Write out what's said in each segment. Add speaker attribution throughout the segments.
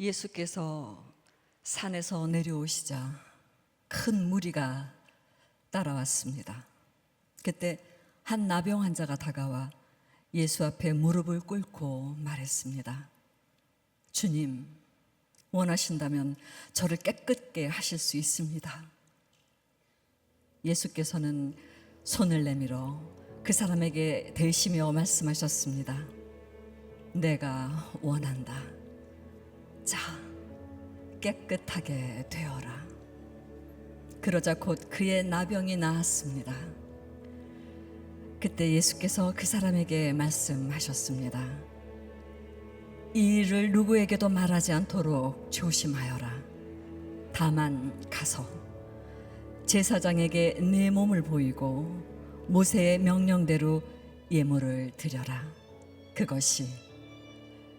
Speaker 1: 예수께서 산에서 내려오시자 큰 무리가 따라왔습니다. 그때 한 나병 환자가 다가와 예수 앞에 무릎을 꿇고 말했습니다. 주님, 원하신다면 저를 깨끗게 하실 수 있습니다. 예수께서는 손을 내밀어 그 사람에게 대시며 말씀하셨습니다. 내가 원한다. 자, 깨끗하게 되어라. 그러자 곧 그의 나병이 나았습니다. 그때 예수께서 그 사람에게 말씀하셨습니다. 이 일을 누구에게도 말하지 않도록 조심하여라. 다만 가서 제사장에게 네 몸을 보이고 모세의 명령대로 예물을 드려라. 그것이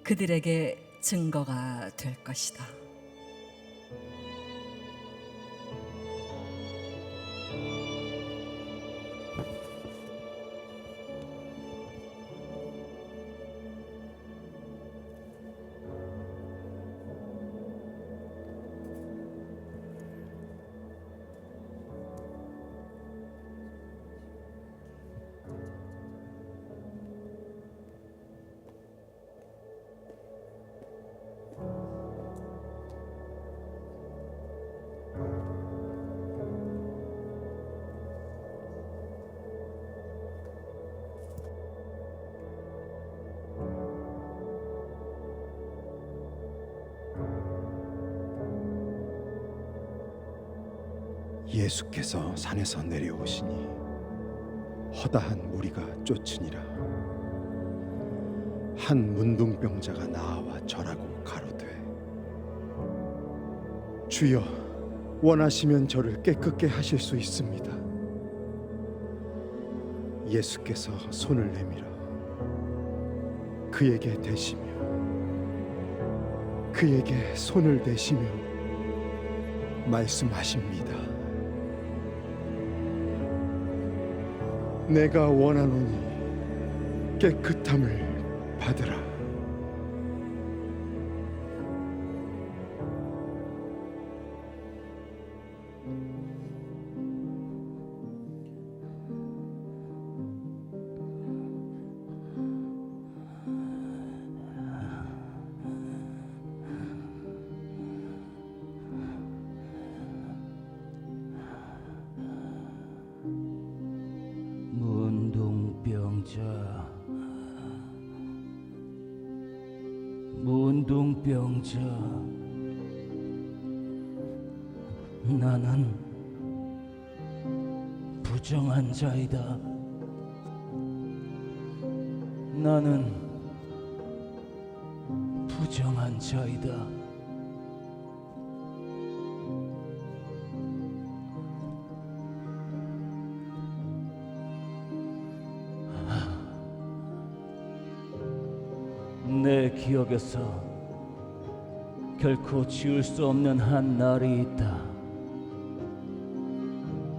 Speaker 1: 그들에게 증거가 될 것이다.
Speaker 2: 예수께서 산에서 내려오시니 허다한 무리가 쫓으니라. 한 문둥병자가 나와 절하고 가로되, 주여, 원하시면 저를 깨끗게 하실 수 있습니다. 예수께서 손을 내밀어 그에게 대시며 그에게 손을 대시며 말씀하십니다. 내가 원하노니 깨끗함을 받으라.
Speaker 3: 문둥병자, 나는 부정한 자이다. 나는 부정한 자이다. 내 기억에서 결코 지울 수 없는 한 날이 있다.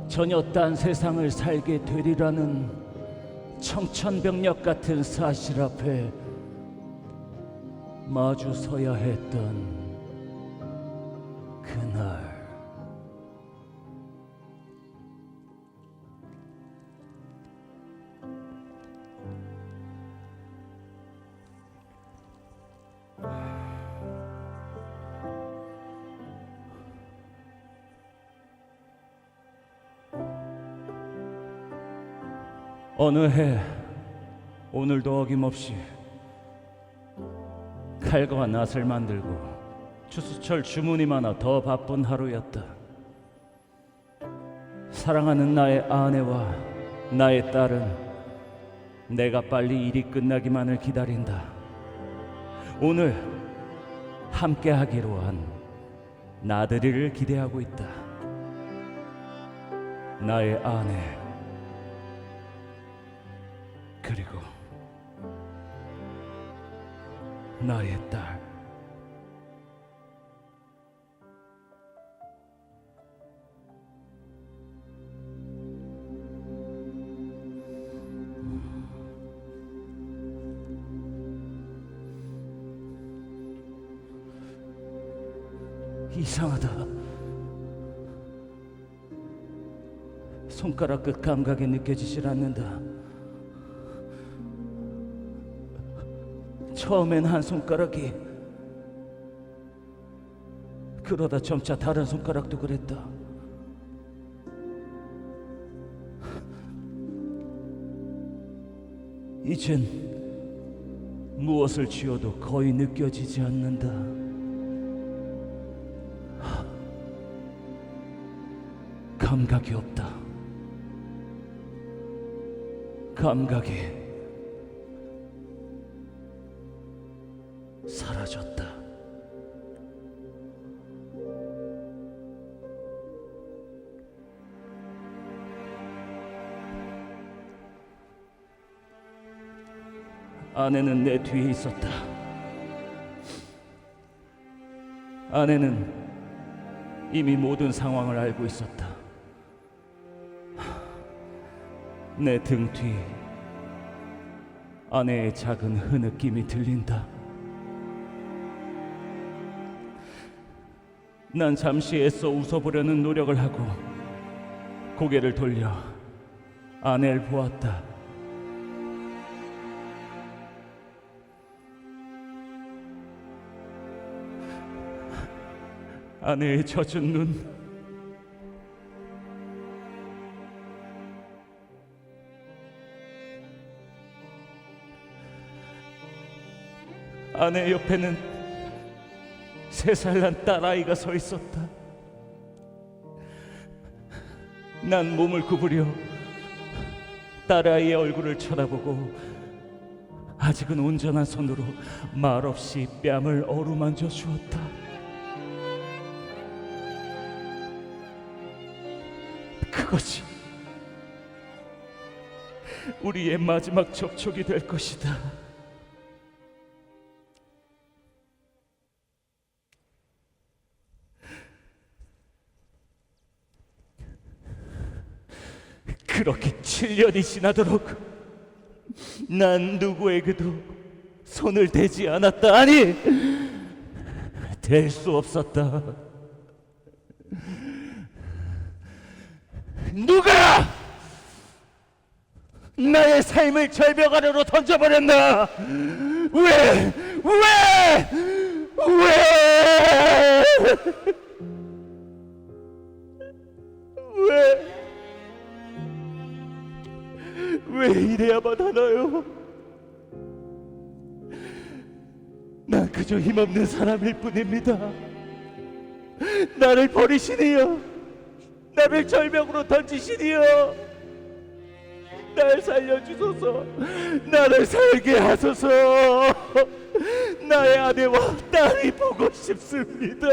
Speaker 3: 전혀 딴 세상을 살게 되리라는 청천벽력 같은 사실 앞에 마주 서야 했던 그날. 어느 해 오늘도 어김없이 칼과 낫을 만들고 추수철 주문이 많아 더 바쁜 하루였다. 사랑하는 나의 아내와 나의 딸은 내가 빨리 일이 끝나기만을 기다린다. 오늘 함께 하기로 한 나들이를 기대하고 있다. 나의 아내, 그리고 나의 딸. 이상하다. 손가락 끝 감각이 느껴지질 않는다. 처음엔 한 손가락이, 그러다 점차 다른 손가락도 그랬다. 이젠 무엇을 쥐어도 거의 느껴지지 않는다. 감각이 없다. 감각이 사라졌다. 아내는 내 뒤에 있었다. 아내는 이미 모든 상황을 알고 있었다. 내 등 뒤 아내의 작은 흐느낌이 들린다. 난 잠시 애써 웃어보려는 노력을 하고 고개를 돌려 아내를 보았다. 아내의 젖은 눈, 아내 옆에는 3살 난 딸아이가 서 있었다. 난 몸을 구부려 딸아이의 얼굴을 쳐다보고 아직은 온전한 손으로 말없이 뺨을 어루만져 주었다. 그것이 우리의 마지막 접촉이 될 것이다. 그렇게 7년이 지나도록 난 누구에게도 손을 대지 않았다. 아니, 댈 수 없었다. 누가 나의 삶을 절벽 아래로 던져버렸나? 왜? 왜 이래야만 하나요? 난 그저 힘없는 사람일 뿐입니다. 나를 버리시니요, 나를 절벽으로 던지시니요, 날 살려주소서, 나를 살게 하소서. 나의 아내와 딸이 보고 싶습니다.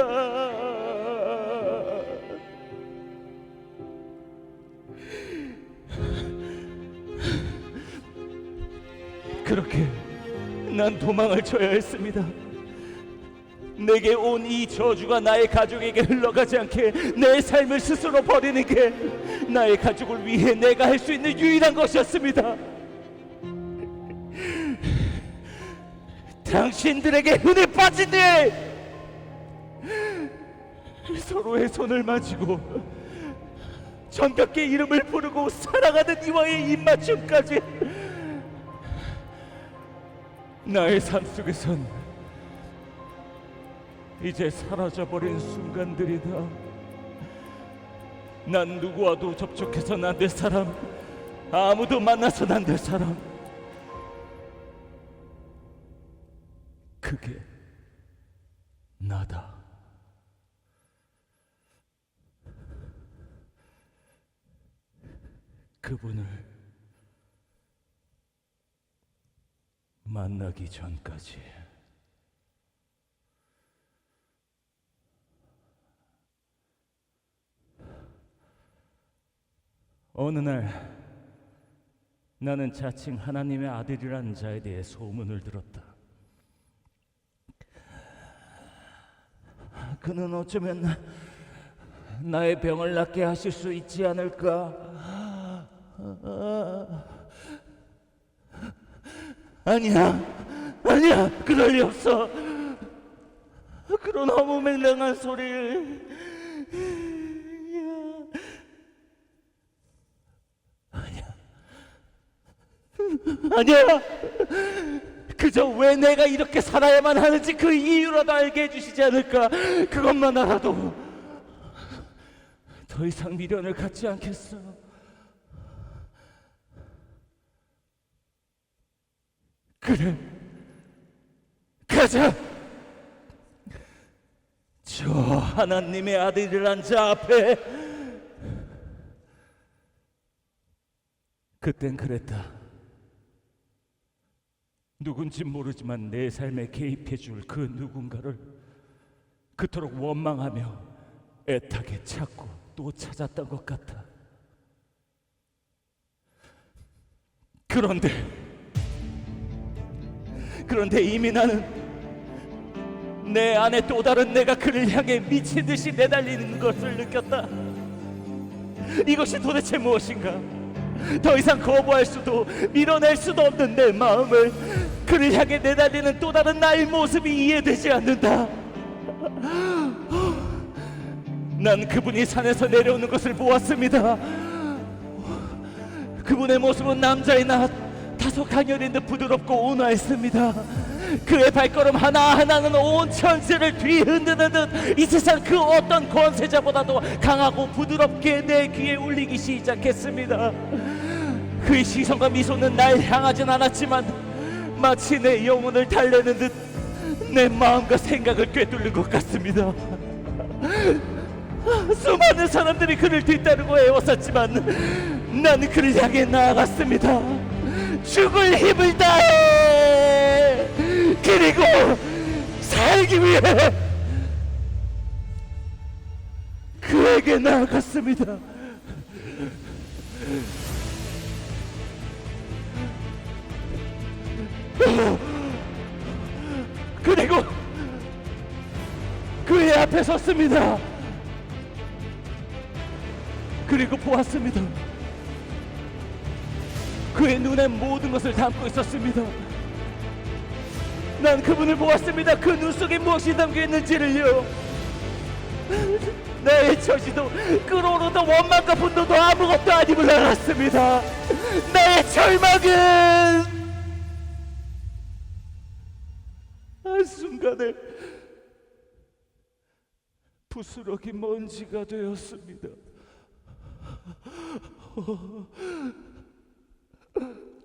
Speaker 3: 그렇게 난 도망을 쳐야 했습니다. 내게 온 이 저주가 나의 가족에게 흘러가지 않게 내 삶을 스스로 버리는 게 나의 가족을 위해 내가 할 수 있는 유일한 것이었습니다. 당신들에게 흔해 빠진 뒤 서로의 손을 마주고 정겹게 이름을 부르고 사랑하는 이와의 입맞춤까지 나의 삶 속에선 이제 사라져버린 순간들이다. 난 누구와도 접촉해서는 안 될 사람, 아무도 만나서는 안 될 사람, 그게 나다. 그분을 만나기 전까지. 어느 날 나는 자칭 하나님의 아들이라는 자에 대해 소문을 들었다. 그는 어쩌면 나의 병을 낫게 하실 수 있지 않을까? 아니야, 그럴 리 없어. 그런 허무맹랑한 소리를 아니야. 그저 왜 내가 이렇게 살아야만 하는지 그 이유라도 알게 해주시지 않을까. 그것만 알아도 더 이상 미련을 갖지 않겠어. 그래, 가자. 저 하나님의 아들이란 자 앞에. 그땐 그랬다. 누군지 모르지만 내 삶에 개입해 줄 그 누군가를 그토록 원망하며 애타게 찾고 또 찾았던 것 같아. 그런데 이미 나는 내 안에 또 다른 내가 그를 향해 미친 듯이 내달리는 것을 느꼈다. 이것이 도대체 무엇인가? 더 이상 거부할 수도 밀어낼 수도 없는 내 마음을 그를 향해 내달리는 또 다른 나의 모습이 이해되지 않는다. 난 그분이 산에서 내려오는 것을 보았습니다. 그분의 모습은 남자의 나 다소 가녀린 듯 부드럽고 온화했습니다. 그의 발걸음 하나하나는 온 천세를 뒤흔드는 듯 이 세상 그 어떤 권세자보다도 강하고 부드럽게 내 귀에 울리기 시작했습니다. 그의 시선과 미소는 날 향하진 않았지만 마치 내 영혼을 달래는 듯 내 마음과 생각을 꿰뚫는 것 같습니다. 수많은 사람들이 그를 뒤따르고 애워쌌지만 나는 그를 향해 나아갔습니다. 죽을 힘을 다해 그리고 살기 위해 그에게 나아갔습니다. 그리고 그의 앞에 섰습니다. 그리고 보았습니다. 그의 눈에 모든 것을 담고 있었습니다. 난 그분을 보았습니다. 그 눈 속에 무엇이 담겨 있는지를요. 나의 처지도 끓어오르던 원망과 분노도 아무것도 아님을 알았습니다. 나의 절망은 한순간에 부스러기 먼지가 되었습니다.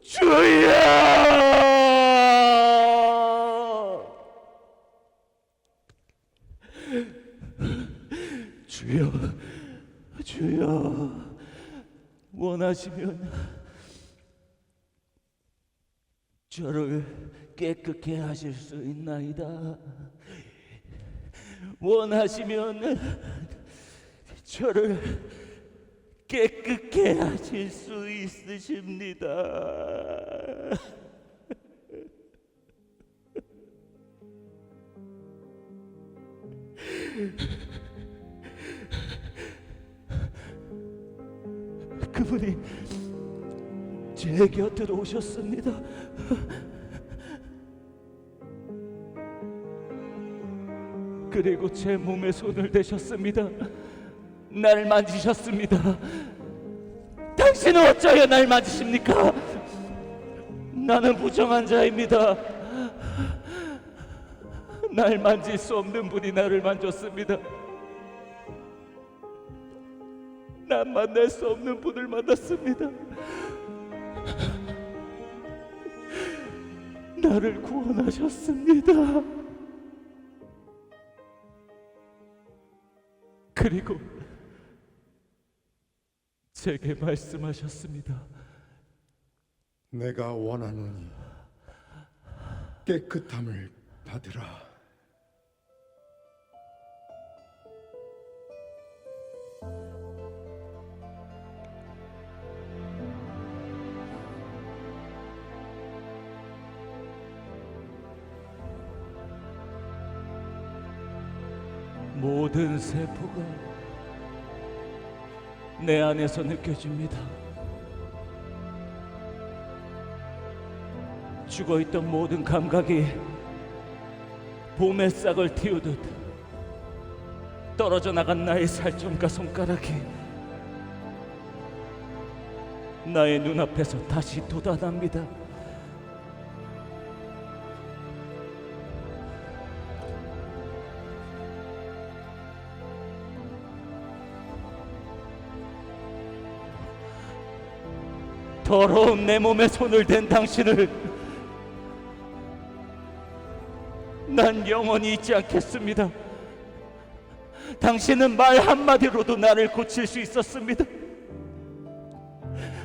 Speaker 3: 주여! 주여, 주여, 원하시면 저를 깨끗게 하실 수 있나이다. 원하시면 저를 깨끗게 하실 수 있으십니다. 그분이 제 곁으로 오셨습니다. 그리고 제 몸에 손을 대셨습니다. 날 만지셨습니다. 당신은 어쩌여 날 만지십니까? 나는 부정한 자입니다. 날 만질 수 없는 분이 나를 만졌습니다. 난 만날 수 없는 분을 만났습니다. 나를 구원하셨습니다. 그리고 제게 말씀하셨습니다.
Speaker 2: 내가 원하노니 깨끗함을 받으라.
Speaker 3: 모든 세포가 내 안에서 느껴집니다. 죽어있던 모든 감각이 봄의 싹을 틔우듯 떨어져 나간 나의 살점과 손가락이 나의 눈앞에서 다시 돋아납니다. 더러운 내 몸에 손을 댄 당신을 난 영원히 잊지 않겠습니다. 당신은 말 한마디로도 나를 고칠 수 있었습니다.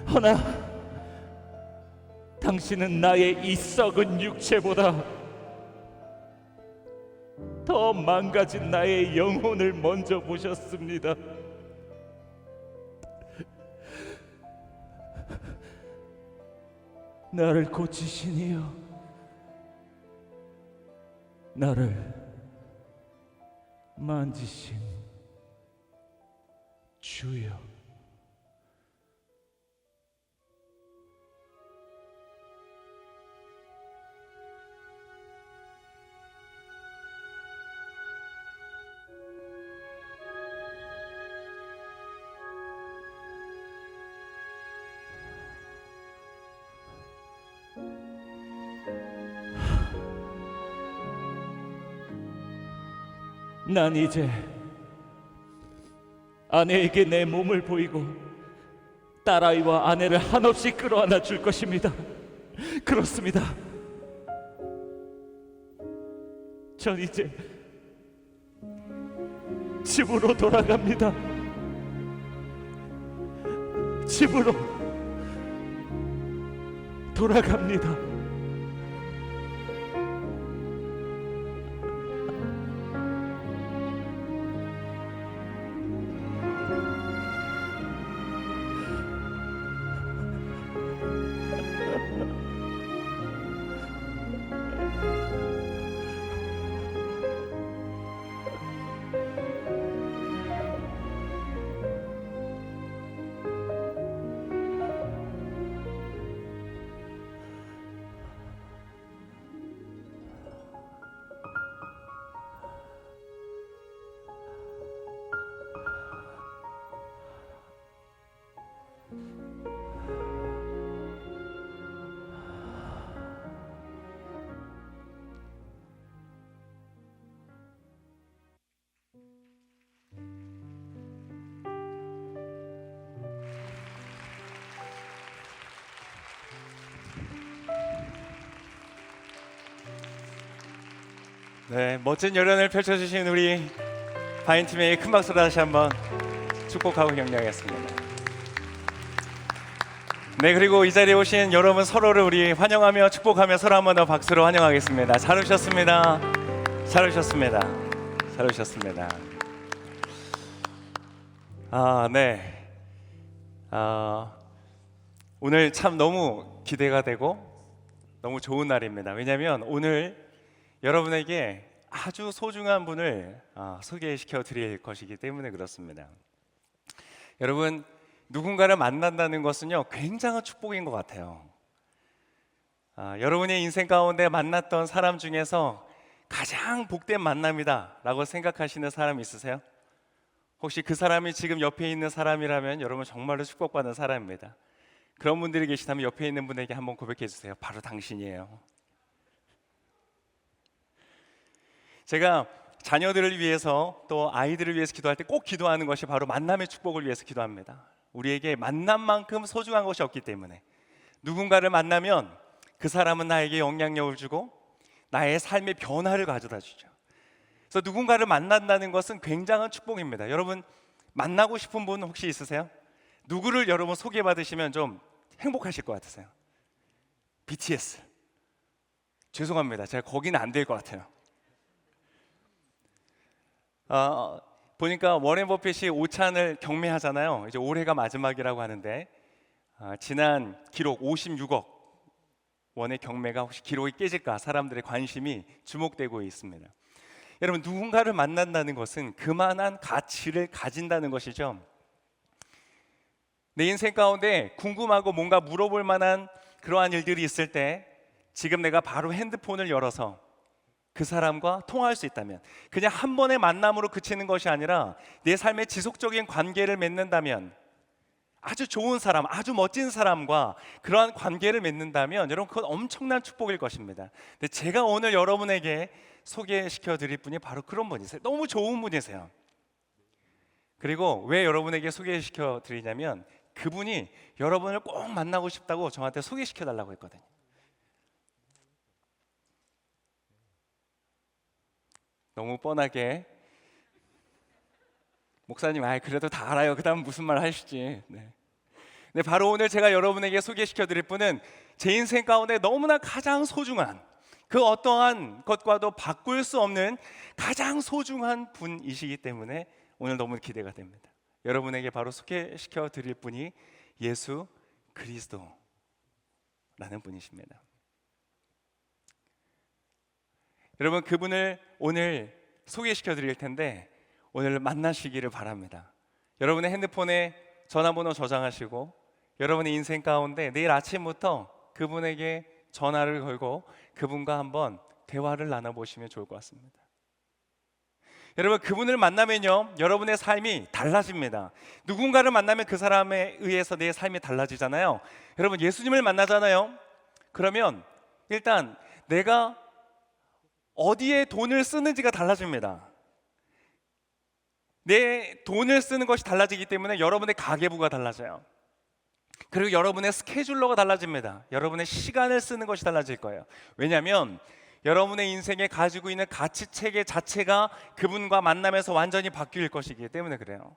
Speaker 3: 허나 당신은 나의 이 썩은 육체보다 더 망가진 나의 영혼을 먼저 보셨습니다. 나를 고치시니요, 나를 만지신 주여. 난 이제 아내에게 내 몸을 보이고 딸아이와 아내를 한없이 끌어안아 줄 것입니다. 그렇습니다. 전 이제 집으로 돌아갑니다. 집으로 돌아갑니다.
Speaker 4: 네, 멋진 열연을 펼쳐주신 우리 바인팀에게 큰 박수로 다시 한번 축복하고 격려하겠습니다. 네, 그리고 이 자리에 오신 여러분 서로를 우리 환영하며 축복하며 서로 한 번 더 박수로 환영하겠습니다. 잘 오셨습니다. 잘 오셨습니다. 잘 오셨습니다. 네. 오늘 참 너무 기대가 되고 너무 좋은 날입니다. 왜냐하면 오늘 여러분에게 아주 소중한 분을 소개시켜 드릴 것이기 때문에 그렇습니다. 여러분, 누군가를 만난다는 것은요 굉장한 축복인 것 같아요. 여러분의 인생 가운데 만났던 사람 중에서 가장 복된 만남이다 라고 생각하시는 사람 있으세요? 혹시 그 사람이 지금 옆에 있는 사람이라면 여러분 정말로 축복받는 사람입니다. 그런 분들이 계시다면 옆에 있는 분에게 한번 고백해 주세요. 바로 당신이에요. 제가 자녀들을 위해서 또 아이들을 위해서 기도할 때 꼭 기도하는 것이 바로 만남의 축복을 위해서 기도합니다. 우리에게 만남만큼 소중한 것이 없기 때문에 누군가를 만나면 그 사람은 나에게 영향력을 주고 나의 삶의 변화를 가져다 주죠. 그래서 누군가를 만난다는 것은 굉장한 축복입니다. 여러분 만나고 싶은 분 혹시 있으세요? 누구를 여러분 소개받으시면 좀 행복하실 것 같으세요? BTS. 죄송합니다. 제가 거기는 안 될 것 같아요. 보니까 워렌 버핏이 오찬을 경매하잖아요. 이제 올해가 마지막이라고 하는데 지난 기록 56억 원의 경매가 혹시 기록이 깨질까 사람들의 관심이 주목되고 있습니다. 여러분 누군가를 만난다는 것은 그만한 가치를 가진다는 것이죠. 내 인생 가운데 궁금하고 뭔가 물어볼 만한 그러한 일들이 있을 때 지금 내가 바로 핸드폰을 열어서 그 사람과 통화할 수 있다면, 그냥 한 번의 만남으로 그치는 것이 아니라 내 삶의 지속적인 관계를 맺는다면, 아주 좋은 사람, 아주 멋진 사람과 그러한 관계를 맺는다면 여러분 그건 엄청난 축복일 것입니다. 근데 제가 오늘 여러분에게 소개시켜 드릴 분이 바로 그런 분이세요. 너무 좋은 분이세요. 그리고 왜 여러분에게 소개시켜 드리냐면 그분이 여러분을 꼭 만나고 싶다고 저한테 소개시켜 달라고 했거든요. 너무 뻔하게 목사님, 그래도 다 알아요. 그 다음 무슨 말 하시지. 네. 바로 오늘 제가 여러분에게 소개시켜 드릴 분은 제 인생 가운데 너무나 가장 소중한, 그 어떠한 것과도 바꿀 수 없는 가장 소중한 분이시기 때문에 오늘 너무 기대가 됩니다. 여러분에게 바로 소개시켜 드릴 분이 예수 그리스도라는 분이십니다. 여러분, 그분을 오늘 소개시켜 드릴 텐데 오늘 만나시기를 바랍니다. 여러분의 핸드폰에 전화번호 저장하시고 여러분의 인생 가운데 내일 아침부터 그분에게 전화를 걸고 그분과 한번 대화를 나눠보시면 좋을 것 같습니다. 여러분, 그분을 만나면요 여러분의 삶이 달라집니다. 누군가를 만나면 그 사람에 의해서 내 삶이 달라지잖아요. 여러분, 예수님을 만나잖아요. 그러면 일단 내가 어디에 돈을 쓰는지가 달라집니다. 내 돈을 쓰는 것이 달라지기 때문에 여러분의 가계부가 달라져요. 그리고 여러분의 스케줄러가 달라집니다. 여러분의 시간을 쓰는 것이 달라질 거예요. 왜냐하면 여러분의 인생에 가지고 있는 가치체계 자체가 그분과 만나면서 완전히 바뀔 것이기 때문에 그래요.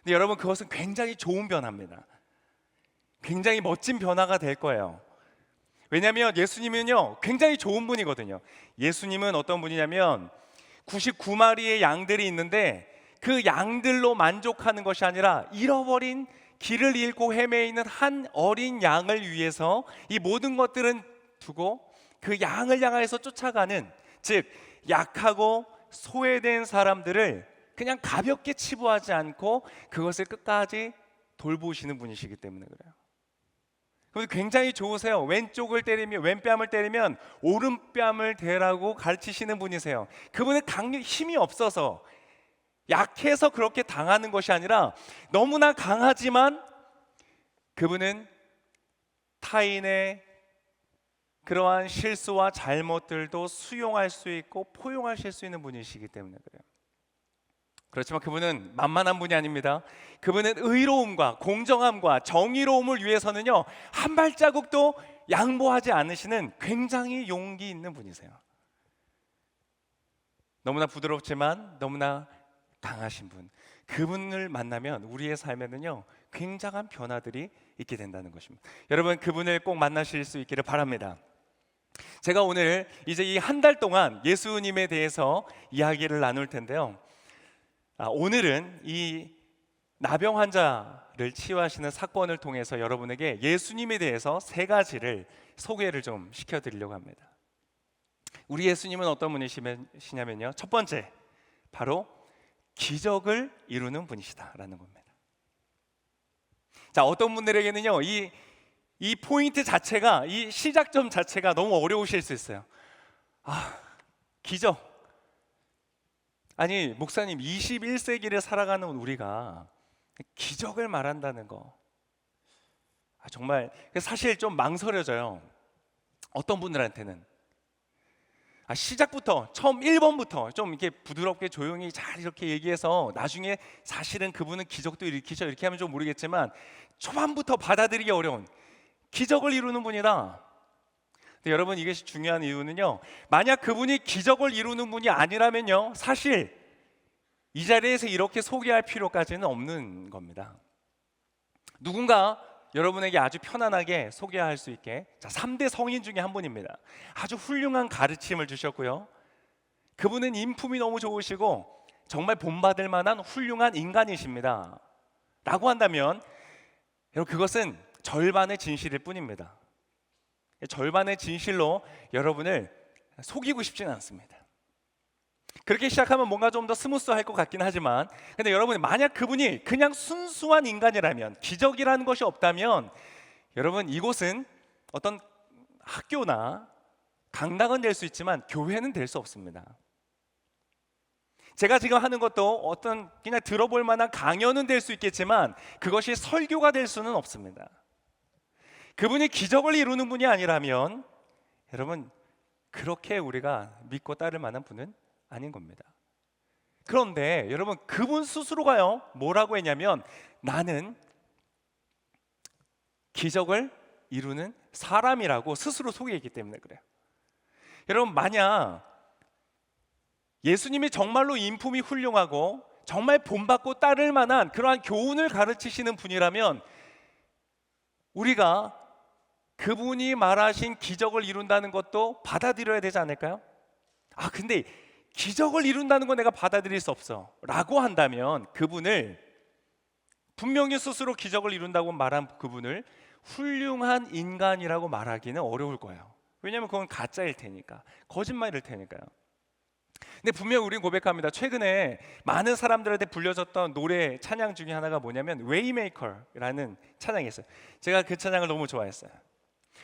Speaker 4: 근데 여러분, 그것은 굉장히 좋은 변화입니다. 굉장히 멋진 변화가 될 거예요. 왜냐하면 예수님은요 굉장히 좋은 분이거든요. 예수님은 어떤 분이냐면 99마리의 양들이 있는데 그 양들로 만족하는 것이 아니라 잃어버린, 길을 잃고 헤매이는 한 어린 양을 위해서 이 모든 것들은 두고 그 양을 향해서 쫓아가는, 즉 약하고 소외된 사람들을 그냥 가볍게 치부하지 않고 그것을 끝까지 돌보시는 분이시기 때문에 그래요. 그래서 굉장히 좋으세요. 왼쪽을 때리면, 왼뺨을 때리면 오른뺨을 대라고 가르치시는 분이세요. 그분의 힘이 없어서, 약해서 그렇게 당하는 것이 아니라 너무나 강하지만 그분은 타인의 그러한 실수와 잘못들도 수용할 수 있고 포용하실 수 있는 분이시기 때문에 그래요. 그렇지만 그분은 만만한 분이 아닙니다. 그분은 의로움과 공정함과 정의로움을 위해서는요 한 발자국도 양보하지 않으시는 굉장히 용기 있는 분이세요. 너무나 부드럽지만 너무나 강하신 분, 그분을 만나면 우리의 삶에는요 굉장한 변화들이 있게 된다는 것입니다. 여러분, 그분을 꼭 만나실 수 있기를 바랍니다. 제가 오늘 이제 이 한 달 동안 예수님에 대해서 이야기를 나눌 텐데요, 오늘은 이 나병 환자를 치유하시는 사건을 통해서 여러분에게 예수님에 대해서 세 가지를 소개를 좀 시켜드리려고 합니다. 우리 예수님은 어떤 분이시냐면요, 첫 번째, 바로 기적을 이루는 분이시다라는 겁니다. 자, 어떤 분들에게는요 이 포인트 자체가, 이 시작점 자체가 너무 어려우실 수 있어요. 기적, 아니 목사님 21세기를 살아가는 우리가 기적을 말한다는 거, 정말 사실 좀 망설여져요. 어떤 분들한테는 시작부터, 처음 1번부터 좀 이렇게 부드럽게 조용히 잘 이렇게 얘기해서 나중에 사실은 그분은 기적도 일으키죠, 이렇게 하면 좀 모르겠지만 초반부터 받아들이기 어려운, 기적을 이루는 분이다. 근데 여러분, 이것이 중요한 이유는요, 만약 그분이 기적을 이루는 분이 아니라면요 사실 이 자리에서 이렇게 소개할 필요까지는 없는 겁니다. 누군가 여러분에게 아주 편안하게 소개할 수 있게, 3대 성인 중에 한 분입니다. 아주 훌륭한 가르침을 주셨고요, 그분은 인품이 너무 좋으시고 정말 본받을 만한 훌륭한 인간이십니다 라고 한다면 여러분, 그것은 절반의 진실일 뿐입니다. 절반의 진실로 여러분을 속이고 싶지는 않습니다. 그렇게 시작하면 뭔가 좀 더 스무스할 것 같긴 하지만, 근데 여러분, 만약 그분이 그냥 순수한 인간이라면, 기적이라는 것이 없다면 여러분, 이곳은 어떤 학교나 강당은 될 수 있지만 교회는 될 수 없습니다. 제가 지금 하는 것도 어떤 그냥 들어볼 만한 강연은 될 수 있겠지만 그것이 설교가 될 수는 없습니다. 그분이 기적을 이루는 분이 아니라면 여러분 그렇게 우리가 믿고 따를 만한 분은 아닌 겁니다. 그런데 여러분 그분 스스로가요 뭐라고 했냐면 나는 기적을 이루는 사람이라고 스스로 소개했기 때문에 그래요. 여러분 만약 예수님이 정말로 인품이 훌륭하고 정말 본받고 따를 만한 그러한 교훈을 가르치시는 분이라면 우리가 그분이 말하신 기적을 이룬다는 것도 받아들여야 되지 않을까요? 아 근데 기적을 이룬다는 건 내가 받아들일 수 없어 라고 한다면 그분을 분명히 스스로 기적을 이룬다고 말한 그분을 훌륭한 인간이라고 말하기는 어려울 거예요. 왜냐하면 그건 가짜일 테니까, 거짓말일 테니까요. 근데 분명 우린 고백합니다. 최근에 많은 사람들한테 불려졌던 노래 찬양 중에 하나가 뭐냐면 웨이메이커라는 찬양이 있어요. 제가 그 찬양을 너무 좋아했어요.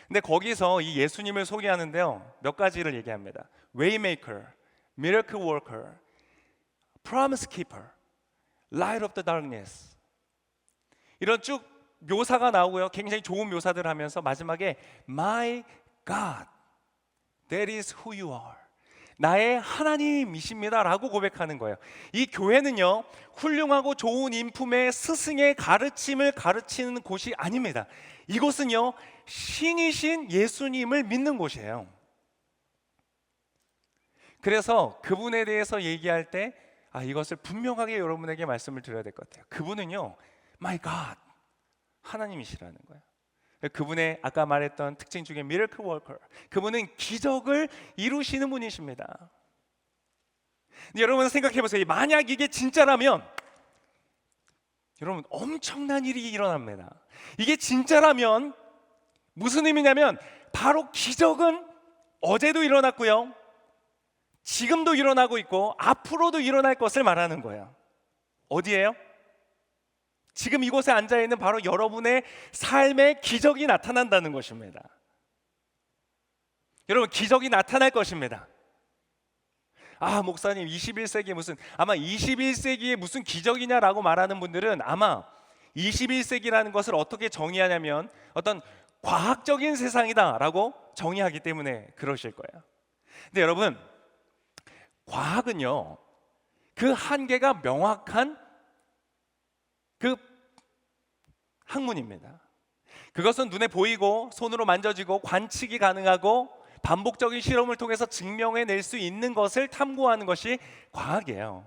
Speaker 4: 근데 거기서 이 예수님을 소개하는데요 몇 가지를 얘기합니다. 웨이메이커, 미러클 워커, 프로미스 키퍼, 라이트 오브 더 다크니스 이런 쭉 묘사가 나오고요. 굉장히 좋은 묘사들을 하면서 마지막에 My God, that is who you are. 나의 하나님이십니다 라고 고백하는 거예요. 이 교회는요 훌륭하고 좋은 인품의 스승의 가르침을 가르치는 곳이 아닙니다. 이곳은요 신이신 예수님을 믿는 곳이에요. 그래서 그분에 대해서 얘기할 때 이것을 분명하게 여러분에게 말씀을 드려야 될 것 같아요. 그분은요 My God, 하나님이시라는 거예요. 그분의 아까 말했던 특징 중에 미러클 워커, 그분은 기적을 이루시는 분이십니다. 여러분 생각해 보세요. 만약 이게 진짜라면 여러분 엄청난 일이 일어납니다. 이게 진짜라면 무슨 의미냐면 바로 기적은 어제도 일어났고요 지금도 일어나고 있고 앞으로도 일어날 것을 말하는 거예요. 어디예요? 지금 이곳에 앉아있는 바로 여러분의 삶에 기적이 나타난다는 것입니다. 여러분 기적이 나타날 것입니다. 목사님 21세기에 아마 21세기에 무슨 기적이냐라고 말하는 분들은 아마 21세기라는 것을 어떻게 정의하냐면 어떤 과학적인 세상이다라고 정의하기 때문에 그러실 거예요. 근데 여러분 과학은요 그 한계가 명확한 그 학문입니다. 그것은 눈에 보이고 손으로 만져지고 관측이 가능하고 반복적인 실험을 통해서 증명해낼 수 있는 것을 탐구하는 것이 과학이에요.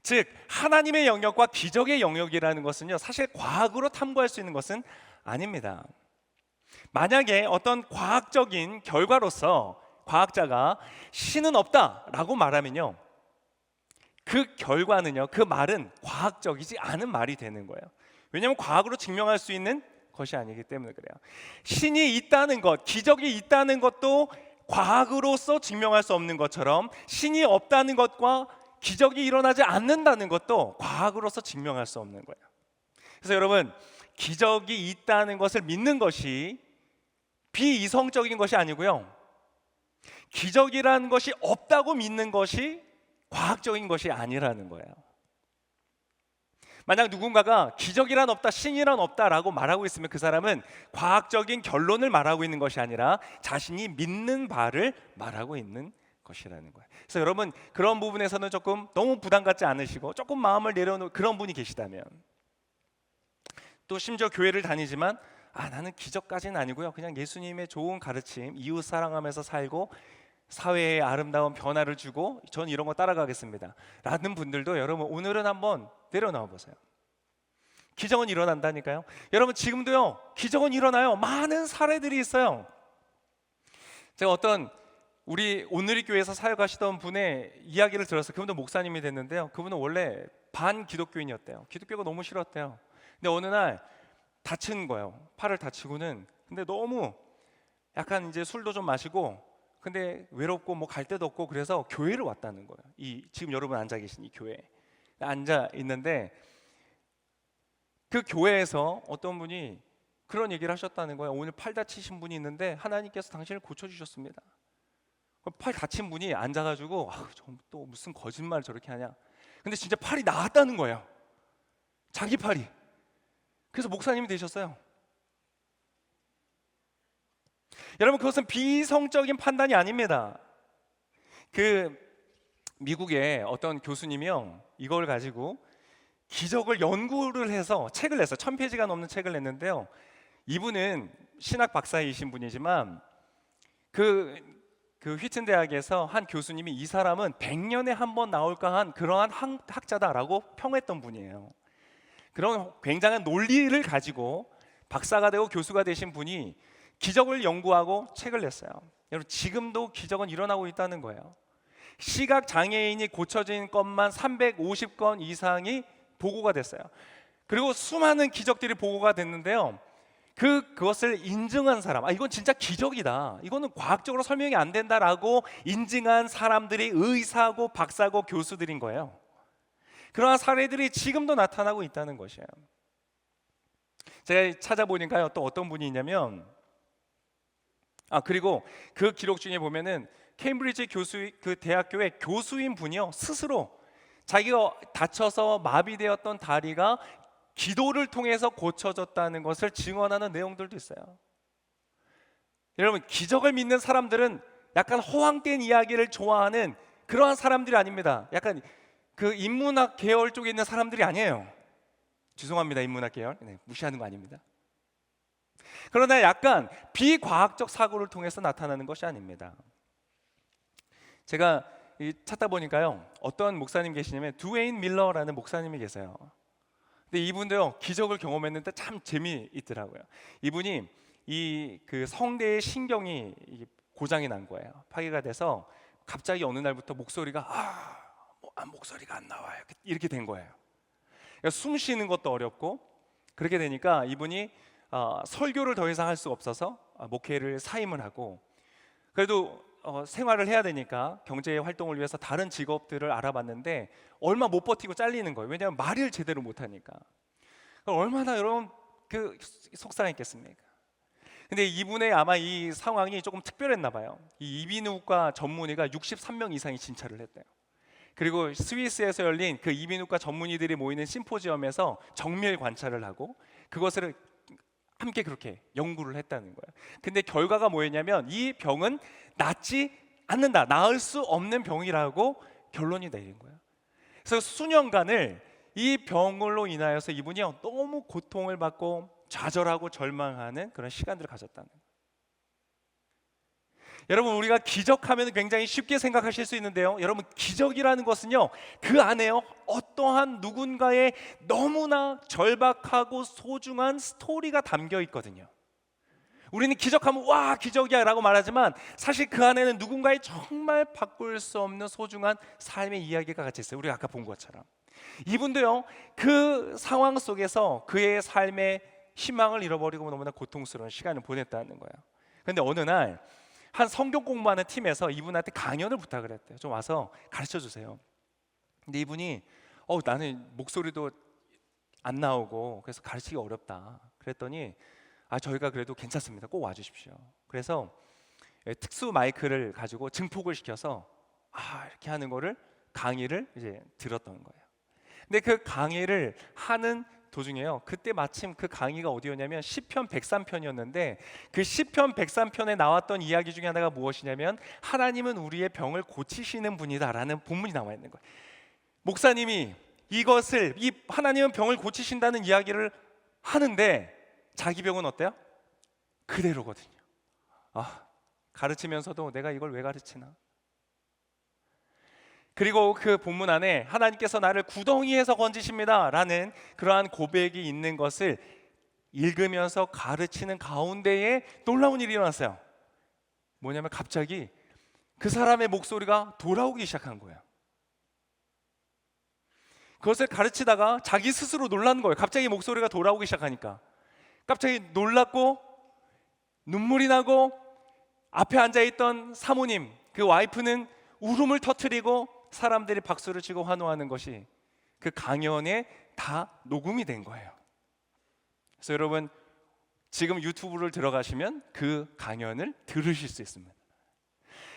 Speaker 4: 즉 하나님의 영역과 기적의 영역이라는 것은요 사실 과학으로 탐구할 수 있는 것은 아닙니다. 만약에 어떤 과학적인 결과로서 과학자가 신은 없다라고 말하면요 그 결과는요 그 말은 과학적이지 않은 말이 되는 거예요. 왜냐하면 과학으로 증명할 수 있는 것이 아니기 때문에 그래요. 신이 있다는 것, 기적이 있다는 것도 과학으로서 증명할 수 없는 것처럼 신이 없다는 것과 기적이 일어나지 않는다는 것도 과학으로서 증명할 수 없는 거예요. 그래서 여러분 기적이 있다는 것을 믿는 것이 비이성적인 것이 아니고요 기적이라는 것이 없다고 믿는 것이 과학적인 것이 아니라는 거예요. 만약 누군가가 기적이란 없다, 신이란 없다라고 말하고 있으면 그 사람은 과학적인 결론을 말하고 있는 것이 아니라 자신이 믿는 바를 말하고 있는 것이라는 거예요. 그래서 여러분 그런 부분에서는 조금 너무 부담 갖지 않으시고 조금 마음을 내려놓은 그런 분이 계시다면 또 심지어 교회를 다니지만 나는 기적까지는 아니고요 그냥 예수님의 좋은 가르침, 이웃 사랑하면서 살고 사회에 아름다운 변화를 주고 전 이런 거 따라가겠습니다 라는 분들도 여러분 오늘은 한번 내려놔 보세요. 기적은 일어난다니까요. 여러분 지금도요 기적은 일어나요. 많은 사례들이 있어요. 제가 어떤 우리 오늘의 교회에서 사역하시던 분의 이야기를 들었어요. 그분도 목사님이 됐는데요 그분은 원래 반기독교인이었대요. 기독교가 너무 싫었대요. 근데 어느 날 다친 거예요. 팔을 다치고는. 근데 너무 약간 이제 술도 좀 마시고 근데 외롭고 뭐 갈 데도 없고 그래서 교회를 왔다는 거예요. 지금 여러분 앉아 계신 이 교회에 앉아 있는데 그 교회에서 어떤 분이 그런 얘기를 하셨다는 거예요. 오늘 팔 다치신 분이 있는데 하나님께서 당신을 고쳐주셨습니다. 팔 다친 분이 앉아가지고 또 무슨 거짓말 저렇게 하냐. 근데 진짜 팔이 나았다는 거예요. 자기 팔이. 그래서 목사님이 되셨어요. 여러분, 그것은 비이성적인 판단이 아닙니다. 그 미국의 어떤 교수님이요, 이걸 가지고 기적을 연구를 해서 책을 냈어요. 1000페이지가 넘는 책을 냈는데요. 이분은 신학 박사이신 분이지만 그 휘튼 대학에서 한 교수님이 이 사람은 100년에 한 번 나올까 한 그러한 학자다라고 평했던 분이에요. 그런 굉장한 논리를 가지고 박사가 되고 교수가 되신 분이 기적을 연구하고 책을 냈어요. 여러분, 지금도 기적은 일어나고 있다는 거예요. 시각 장애인이 고쳐진 것만 350건 이상이 보고가 됐어요. 그리고 수많은 기적들이 보고가 됐는데요. 그것을 인증한 사람, 이건 진짜 기적이다, 이거는 과학적으로 설명이 안 된다라고 인증한 사람들이 의사고 박사고 교수들인 거예요. 그러한 사례들이 지금도 나타나고 있다는 것이에요. 제가 찾아보니까요, 또 어떤 분이 있냐면, 그리고 그 기록 중에 보면은 케임브리지 그 대학교의 교수인 분이요, 스스로 자기가 다쳐서 마비되었던 다리가 기도를 통해서 고쳐졌다는 것을 증언하는 내용들도 있어요. 여러분, 기적을 믿는 사람들은 약간 허황된 이야기를 좋아하는 그러한 사람들이 아닙니다. 약간 그 인문학 계열 쪽에 있는 사람들이 아니에요. 죄송합니다, 인문학 계열. 무시하는 거 아닙니다. 그러나 약간 비과학적 사고를 통해서 나타나는 것이 아닙니다. 제가 찾다 보니까요, 어떤 목사님 계시냐면 두웨인 밀러라는 목사님이 계세요. 근데 이분도요, 기적을 경험했는데 참 재미있더라고요. 이분이 그 성대의 신경이 고장이 난 거예요. 파괴가 돼서 갑자기 어느 날부터 목소리가 목소리가 안 나와요. 이렇게 된 거예요. 그러니까 숨 쉬는 것도 어렵고, 그렇게 되니까 이분이 설교를 더 이상 할 수 없어서 목회를 사임을 하고, 그래도 생활을 해야 되니까 경제 활동을 위해서 다른 직업들을 알아봤는데 얼마 못 버티고 잘리는 거예요. 왜냐하면 말을 제대로 못하니까. 얼마나 여러분 속상했겠습니까? 근데 이분의 아마 이 상황이 조금 특별했나 봐요. 이 이비인후과 전문의가 63명 이상이 진찰을 했대요. 그리고 스위스에서 열린 그 이비인후과 전문의들이 모이는 심포지엄에서 정밀 관찰을 하고 그것을 함께 그렇게 연구를 했다는 거예요. 근데 결과가 뭐였냐면 이 병은 낫지 않는다, 나을 수 없는 병이라고 결론이 내린 거예요. 그래서 수년간을 이 병으로 인하여서 이분이 너무 고통을 받고 좌절하고 절망하는 그런 시간들을 가졌다는 거예요. 여러분, 우리가 기적하면 굉장히 쉽게 생각하실 수 있는데요, 여러분, 기적이라는 것은요, 그 안에요 어떠한 누군가의 너무나 절박하고 소중한 스토리가 담겨 있거든요. 우리는 기적하면 와 기적이야 라고 말하지만 사실 그 안에는 누군가의 정말 바꿀 수 없는 소중한 삶의 이야기가 같이 있어요. 우리가 아까 본 것처럼 이분도요, 그 상황 속에서 그의 삶의 희망을 잃어버리고 너무나 고통스러운 시간을 보냈다는 거예요. 그런데 어느 날 한 성경 공부하는 팀에서 이분한테 강연을 부탁을 했대요. 좀 와서 가르쳐 주세요. 근데 이분이 나는 목소리도 안 나오고 그래서 가르치기 어렵다 그랬더니 저희가 그래도 괜찮습니다, 꼭 와주십시오. 그래서 특수 마이크를 가지고 증폭을 시켜서 이렇게 하는 거를 강의를 이제 들었던 거예요. 근데 그 강의를 하는 도중에요, 그때 마침 그 강의가 어디였냐면 시편 103편이었는데 그 시편 103편에 나왔던 이야기 중에 하나가 무엇이냐면 하나님은 우리의 병을 고치시는 분이다라는 본문이 나와 있는 거예요. 목사님이 이것을 이 하나님은 병을 고치신다는 이야기를 하는데 자기 병은 어때요? 그대로거든요. 가르치면서도 내가 이걸 왜 가르치나? 그리고 그 본문 안에 하나님께서 나를 구덩이에서 건지십니다 라는 그러한 고백이 있는 것을 읽으면서 가르치는 가운데에 놀라운 일이 일어났어요. 뭐냐면 갑자기 그 사람의 목소리가 돌아오기 시작한 거예요. 그것을 가르치다가 자기 스스로 놀란 거예요. 갑자기 목소리가 돌아오기 시작하니까 갑자기 놀랐고 눈물이 나고 앞에 앉아있던 사모님, 그 와이프는 울음을 터뜨리고 사람들이 박수를 치고 환호하는 것이 그 강연에 다 녹음이 된 거예요. 그래서 여러분, 지금 유튜브를 들어가시면 그 강연을 들으실 수 있습니다.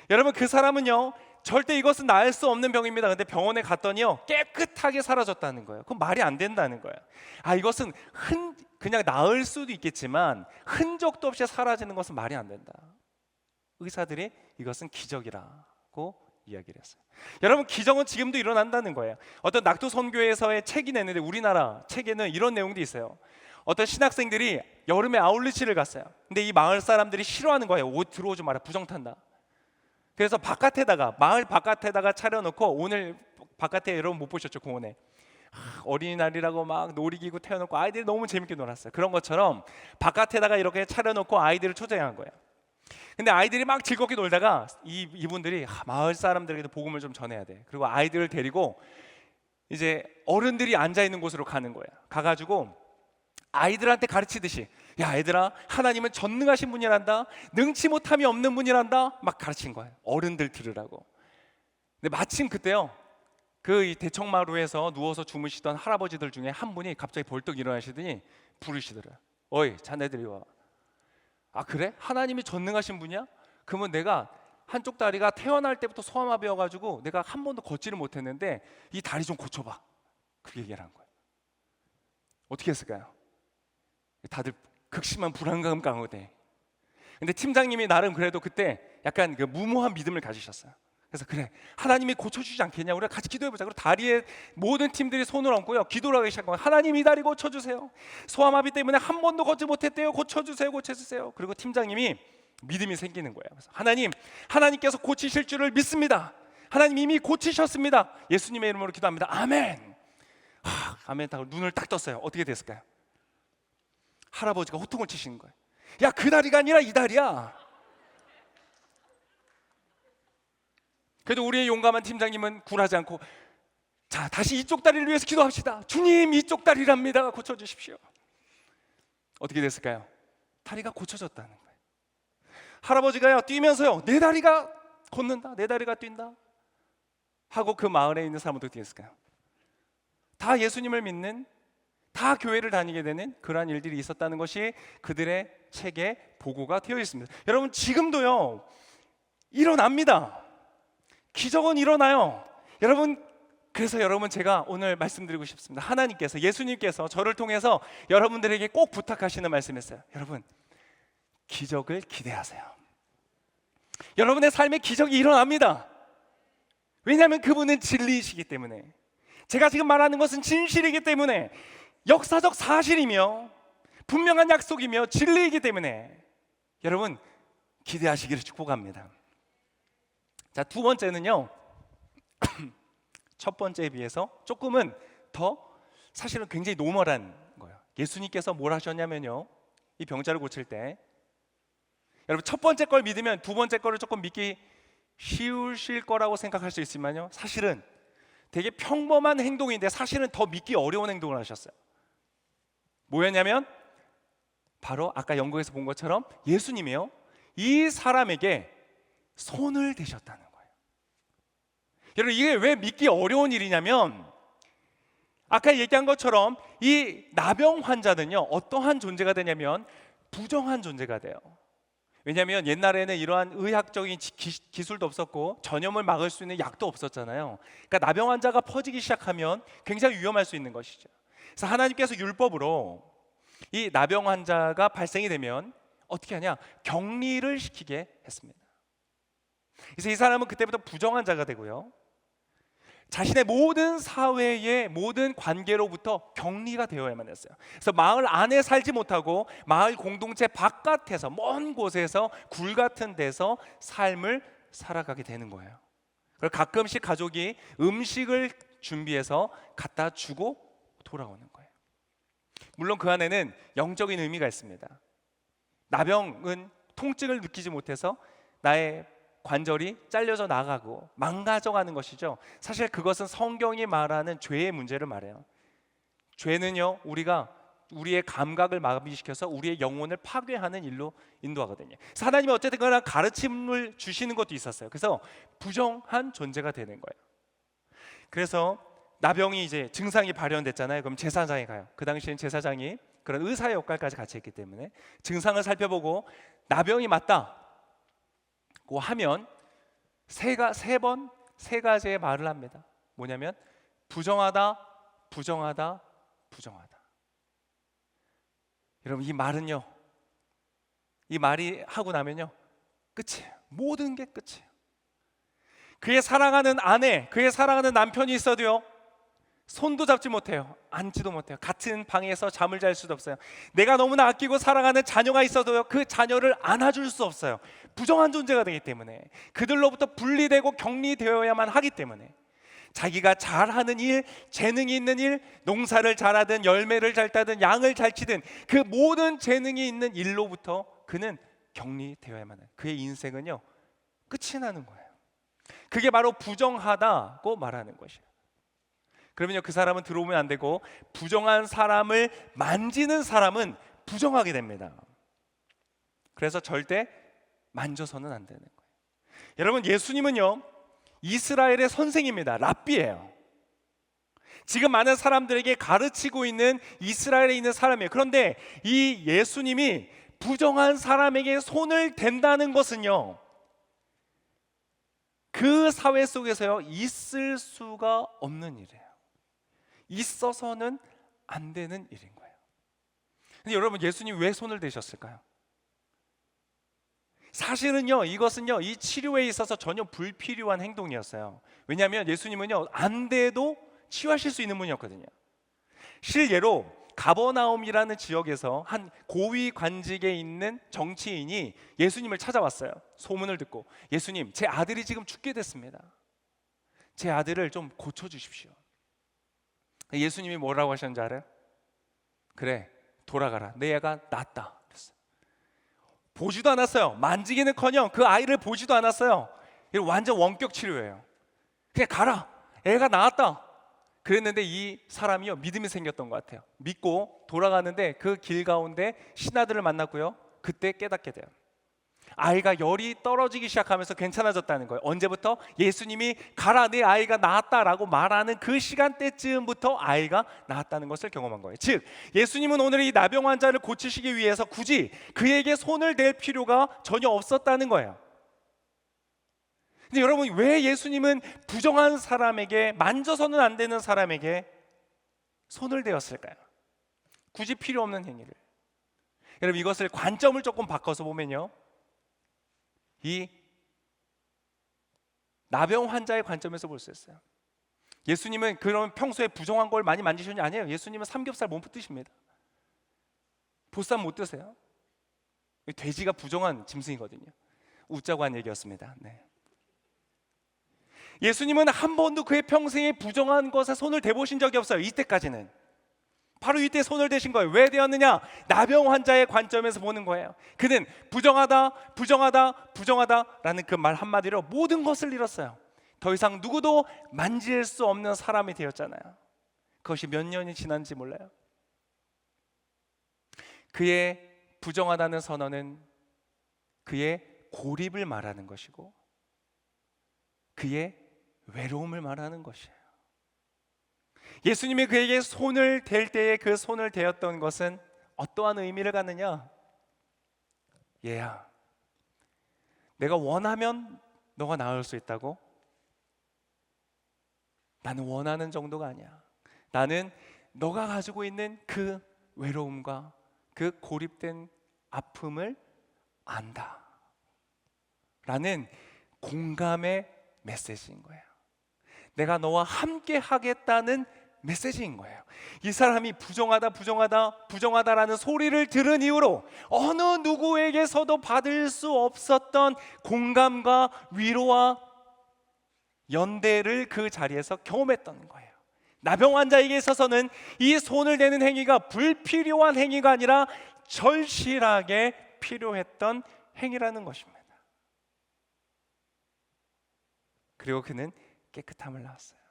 Speaker 4: 여러분 그 사람은요 절대 이것은 나을 수 없는 병입니다. 근데 병원에 갔더니요 깨끗하게 사라졌다는 거예요. 그럼 말이 안 된다는 거예요. 이것은 그냥 나을 수도 있겠지만 흔적도 없이 사라지는 것은 말이 안 된다. 의사들이 이것은 기적이라고 이야기를 했어요. 여러분 기적은 지금도 일어난다는 거예요. 어떤 낙도 선교에서의 책이 냈는데 우리나라 책에는 이런 내용도 있어요. 어떤 신학생들이 여름에 아울리치를 갔어요. 근데 이 마을 사람들이 싫어하는 거예요. 옷 들어오지 마라, 부정탄다. 그래서 마을 바깥에다가 차려놓고, 오늘 바깥에 여러분 못 보셨죠? 공원에 어린이날이라고 막 놀이기구 태워놓고 아이들이 너무 재밌게 놀았어요. 그런 것처럼 바깥에다가 이렇게 차려놓고 아이들을 초대한 거예요. 근데 아이들이 막 즐겁게 놀다가 이분들이 마을 사람들에게도 복음을 좀 전해야 돼. 그리고 아이들을 데리고 이제 어른들이 앉아 있는 곳으로 가는 거예요. 가가지고 아이들한테 가르치듯이, 야 얘들아, 하나님은 전능하신 분이란다, 능치 못함이 없는 분이란다, 막 가르친 거예요. 어른들 들으라고. 근데 마침 그때요 그 대청마루에서 누워서 주무시던 할아버지들 중에 한 분이 갑자기 벌떡 일어나시더니 부르시더래요. 어이 자네들이 와. 그래? 하나님이 전능하신 분이야? 그러면 내가 한쪽 다리가 태어날 때부터 소아마비여가지고 내가 한 번도 걷지를 못했는데 이 다리 좀 고쳐봐. 그 얘기를 한 거예요. 어떻게 했을까요? 다들 극심한 불안감 가운데. 근데 팀장님이 나름 그래도 그때 약간 그 무모한 믿음을 가지셨어요. 그래서 그래, 하나님이 고쳐주지 않겠냐, 우리가 같이 기도해보자. 그리고 다리에 모든 팀들이 손을 얹고요 기도를 하기 시작한 거예요. 하나님 이 다리 고쳐주세요. 소아마비 때문에 한 번도 걷지 못했대요. 고쳐주세요, 고쳐주세요. 그리고 팀장님이 믿음이 생기는 거예요. 그래서 하나님께서 고치실 줄을 믿습니다. 하나님 이미 고치셨습니다. 예수님의 이름으로 기도합니다. 아멘. 아멘. 딱 눈을 딱 떴어요. 어떻게 됐을까요? 할아버지가 호통을 치시는 거예요. 야, 그 다리가 아니라 이 다리야. 그래도 우리의 용감한 팀장님은 굴하지 않고, 자, 다시 이쪽 다리를 위해서 기도합시다. 주님, 이쪽 다리랍니다. 고쳐주십시오. 어떻게 됐을까요? 다리가 고쳐졌다는 거예요. 할아버지가요 뛰면서요, 내 다리가 걷는다, 내 다리가 뛴다 하고 그 마을에 있는 사람은 어떻게 됐을까요? 다 예수님을 믿는, 다 교회를 다니게 되는 그러한 일들이 있었다는 것이 그들의 책에 보고가 되어 있습니다. 여러분 지금도요 일어납니다. 기적은 일어나요. 여러분, 그래서 여러분 제가 오늘 말씀드리고 싶습니다. 하나님께서, 예수님께서 저를 통해서 여러분들에게 꼭 부탁하시는 말씀이었어요. 여러분, 기적을 기대하세요. 여러분의 삶에 기적이 일어납니다. 왜냐하면 그분은 진리이시기 때문에, 제가 지금 말하는 것은 진실이기 때문에, 역사적 사실이며 분명한 약속이며 진리이기 때문에 여러분 기대하시기를 축복합니다. 자, 두 번째는요 첫 번째에 비해서 조금은 더 사실은 굉장히 노멀한 거예요. 예수님께서 뭘 하셨냐면요, 이 병자를 고칠 때 여러분 첫 번째 걸 믿으면 두 번째 거를 조금 믿기 쉬우실 거라고 생각할 수 있지만요, 사실은 되게 평범한 행동인데 사실은 더 믿기 어려운 행동을 하셨어요. 뭐였냐면 바로 아까 연극에서 본 것처럼 예수님이요 이 사람에게 손을 대셨다는 거예요. 여러분, 이게 왜 믿기 어려운 일이냐면, 아까 얘기한 것처럼 이 나병 환자는요 어떠한 존재가 되냐면 부정한 존재가 돼요. 왜냐하면 옛날에는 이러한 의학적인 기술도 없었고 전염을 막을 수 있는 약도 없었잖아요. 그러니까 나병 환자가 퍼지기 시작하면 굉장히 위험할 수 있는 것이죠. 그래서 하나님께서 율법으로 이 나병 환자가 발생이 되면 어떻게 하냐, 격리를 시키게 했습니다. 그래서 이 사람은 그때부터 부정한 자가 되고요, 자신의 모든 사회의 모든 관계로부터 격리가 되어야만 했어요. 그래서 마을 안에 살지 못하고 마을 공동체 바깥에서, 먼 곳에서, 굴 같은 데서 삶을 살아가게 되는 거예요. 그리고 가끔씩 가족이 음식을 준비해서 갖다 주고 돌아오는 거예요. 물론 그 안에는 영적인 의미가 있습니다. 나병은 통증을 느끼지 못해서 나의 관절이 잘려져 나가고 망가져가는 것이죠. 사실 그것은 성경이 말하는 죄의 문제를 말해요. 죄는요 우리의 감각을 마비시켜서 우리의 영혼을 파괴하는 일로 인도하거든요. 그래서 하나님이 어쨌든 그러나 가르침을 주시는 것도 있었어요. 그래서 부정한 존재가 되는 거예요. 그래서 나병이 이제 증상이 발현됐잖아요. 그럼 제사장에 가요. 그 당시엔 제사장이 그런 의사의 역할까지 같이 했기 때문에 증상을 살펴보고 나병이 맞다고 하면 세 가지의 말을 합니다. 뭐냐면 부정하다, 부정하다, 부정하다. 여러분, 이 말은요, 이 말이 하고 나면요 끝이에요. 모든 게 끝이에요. 그의 사랑하는 아내, 그의 사랑하는 남편이 있어도요 손도 잡지 못해요. 앉지도 못해요. 같은 방에서 잠을 잘 수도 없어요. 내가 너무나 아끼고 사랑하는 자녀가 있어도요 그 자녀를 안아줄 수 없어요. 부정한 존재가 되기 때문에, 그들로부터 분리되고 격리되어야만 하기 때문에, 자기가 잘하는 일, 재능이 있는 일, 농사를 잘하든 열매를 잘 따든 양을 잘 치든 그 모든 재능이 있는 일로부터 그는 격리되어야만 해요. 그의 인생은요 끝이 나는 거예요. 그게 바로 부정하다고 말하는 것이에요. 그러면요 그 사람은 들어오면 안 되고, 부정한 사람을 만지는 사람은 부정하게 됩니다. 그래서 절대 만져서는 안 되는 거예요. 여러분, 예수님은요 이스라엘의 선생입니다. 랍비예요. 지금 많은 사람들에게 가르치고 있는 이스라엘에 있는 사람이에요. 그런데 이 예수님이 부정한 사람에게 손을 댄다는 것은요 그 사회 속에서요 있을 수가 없는 일이에요. 있어서는 안 되는 일인 거예요. 근데 여러분, 예수님 왜 손을 대셨을까요? 사실은요 이것은요 이 치료에 있어서 전혀 불필요한 행동이었어요. 왜냐하면 예수님은요 안 돼도 치유하실 수 있는 분이었거든요. 실예로 가버나움이라는 지역에서 한 고위 관직에 있는 정치인이 예수님을 찾아왔어요. 소문을 듣고, 예수님, 제 아들이 지금 죽게 됐습니다. 제 아들을 좀 고쳐주십시오. 예수님이 뭐라고 하셨는지 알아요? 그래, 돌아가라. 내 애가 낫다. 그랬어요. 보지도 않았어요. 만지기는커녕 그 아이를 보지도 않았어요. 이거 완전 원격 치료예요. 그냥 가라. 애가 나았다. 그랬는데 이 사람이요 믿음이 생겼던 것 같아요. 믿고 돌아가는데 그 길 가운데 신하들을 만났고요. 그때 깨닫게 돼요. 아이가 열이 떨어지기 시작하면서 괜찮아졌다는 거예요. 언제부터? 예수님이 가라, 내 아이가 나았다라고 말하는 그 시간대쯤부터 아이가 나았다는 것을 경험한 거예요. 즉 예수님은 오늘 이 나병 환자를 고치시기 위해서 굳이 그에게 손을 댈 필요가 전혀 없었다는 거예요. 근데 여러분, 왜 예수님은 부정한 사람에게, 만져서는 안 되는 사람에게 손을 대었을까요? 굳이 필요 없는 행위를. 여러분, 이것을 관점을 조금 바꿔서 보면요, 이 나병 환자의 관점에서 볼 수 있어요. 예수님은 그런 평소에 부정한 걸 많이 만지셨냐? 아니에요. 예수님은 삼겹살 못 드십니다. 보쌈 못 드세요. 돼지가 부정한 짐승이거든요. 웃자고 한 얘기였습니다. 네. 예수님은 한 번도 그의 평생에 부정한 것에 손을 대보신 적이 없어요. 이때까지는. 바로 이때 손을 대신 거예요. 왜 되었느냐? 나병 환자의 관점에서 보는 거예요. 그는 부정하다, 부정하다, 부정하다라는 그 말 한마디로 모든 것을 잃었어요. 더 이상 누구도 만질 수 없는 사람이 되었잖아요. 그것이 몇 년이 지난지 몰라요. 그의 부정하다는 선언은 그의 고립을 말하는 것이고 그의 외로움을 말하는 것이에요. 예수님이 그에게 손을 댈 때에 그 손을 대었던 것은 어떠한 의미를 갖느냐? 얘야, 내가 원하면 너가 나을 수 있다고? 나는 원하는 정도가 아니야. 나는 너가 가지고 있는 그 외로움과 그 고립된 아픔을 안다 라는 공감의 메시지인 거예요. 내가 너와 함께 하겠다는 메시지인 거예요. 이 사람이 부정하다, 부정하다, 부정하다라는 소리를 들은 이후로 어느 누구에게서도 받을 수 없었던 공감과 위로와 연대를 그 자리에서 경험했던 거예요. 나병 환자에게 있어서는 이 손을 대는 행위가 불필요한 행위가 아니라 절실하게 필요했던 행위라는 것입니다. 그리고 그는 깨끗함을 낳았어요.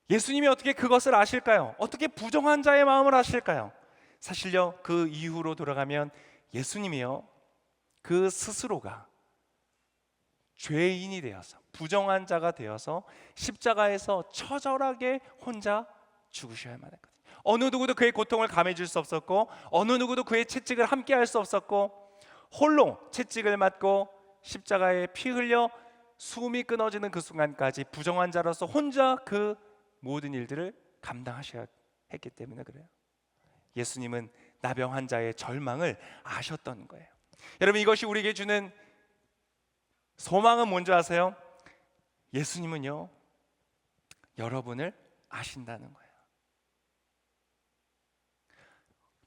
Speaker 4: 예수님이 어떻게 그것을 아실까요? 어떻게 부정한 자의 마음을 아실까요? 사실요, 그 이후로 돌아가면 예수님이요, 그 스스로가 죄인이 되어서, 부정한 자가 되어서 십자가에서 처절하게 혼자 죽으셔야만 했거든요. 어느 누구도 그의 고통을 감해줄 수 없었고, 어느 누구도 그의 채찍을 함께 할 수 없었고, 홀로 채찍을 맞고 십자가에 피 흘려 숨이 끊어지는 그 순간까지 부정한 자로서 혼자 그 모든 일들을 감당하셔야 했기 때문에 그래요. 예수님은 나병 환자의 절망을 아셨던 거예요. 여러분, 이것이 우리에게 주는 소망은 뭔지 아세요? 예수님은요, 여러분을 아신다는 거예요.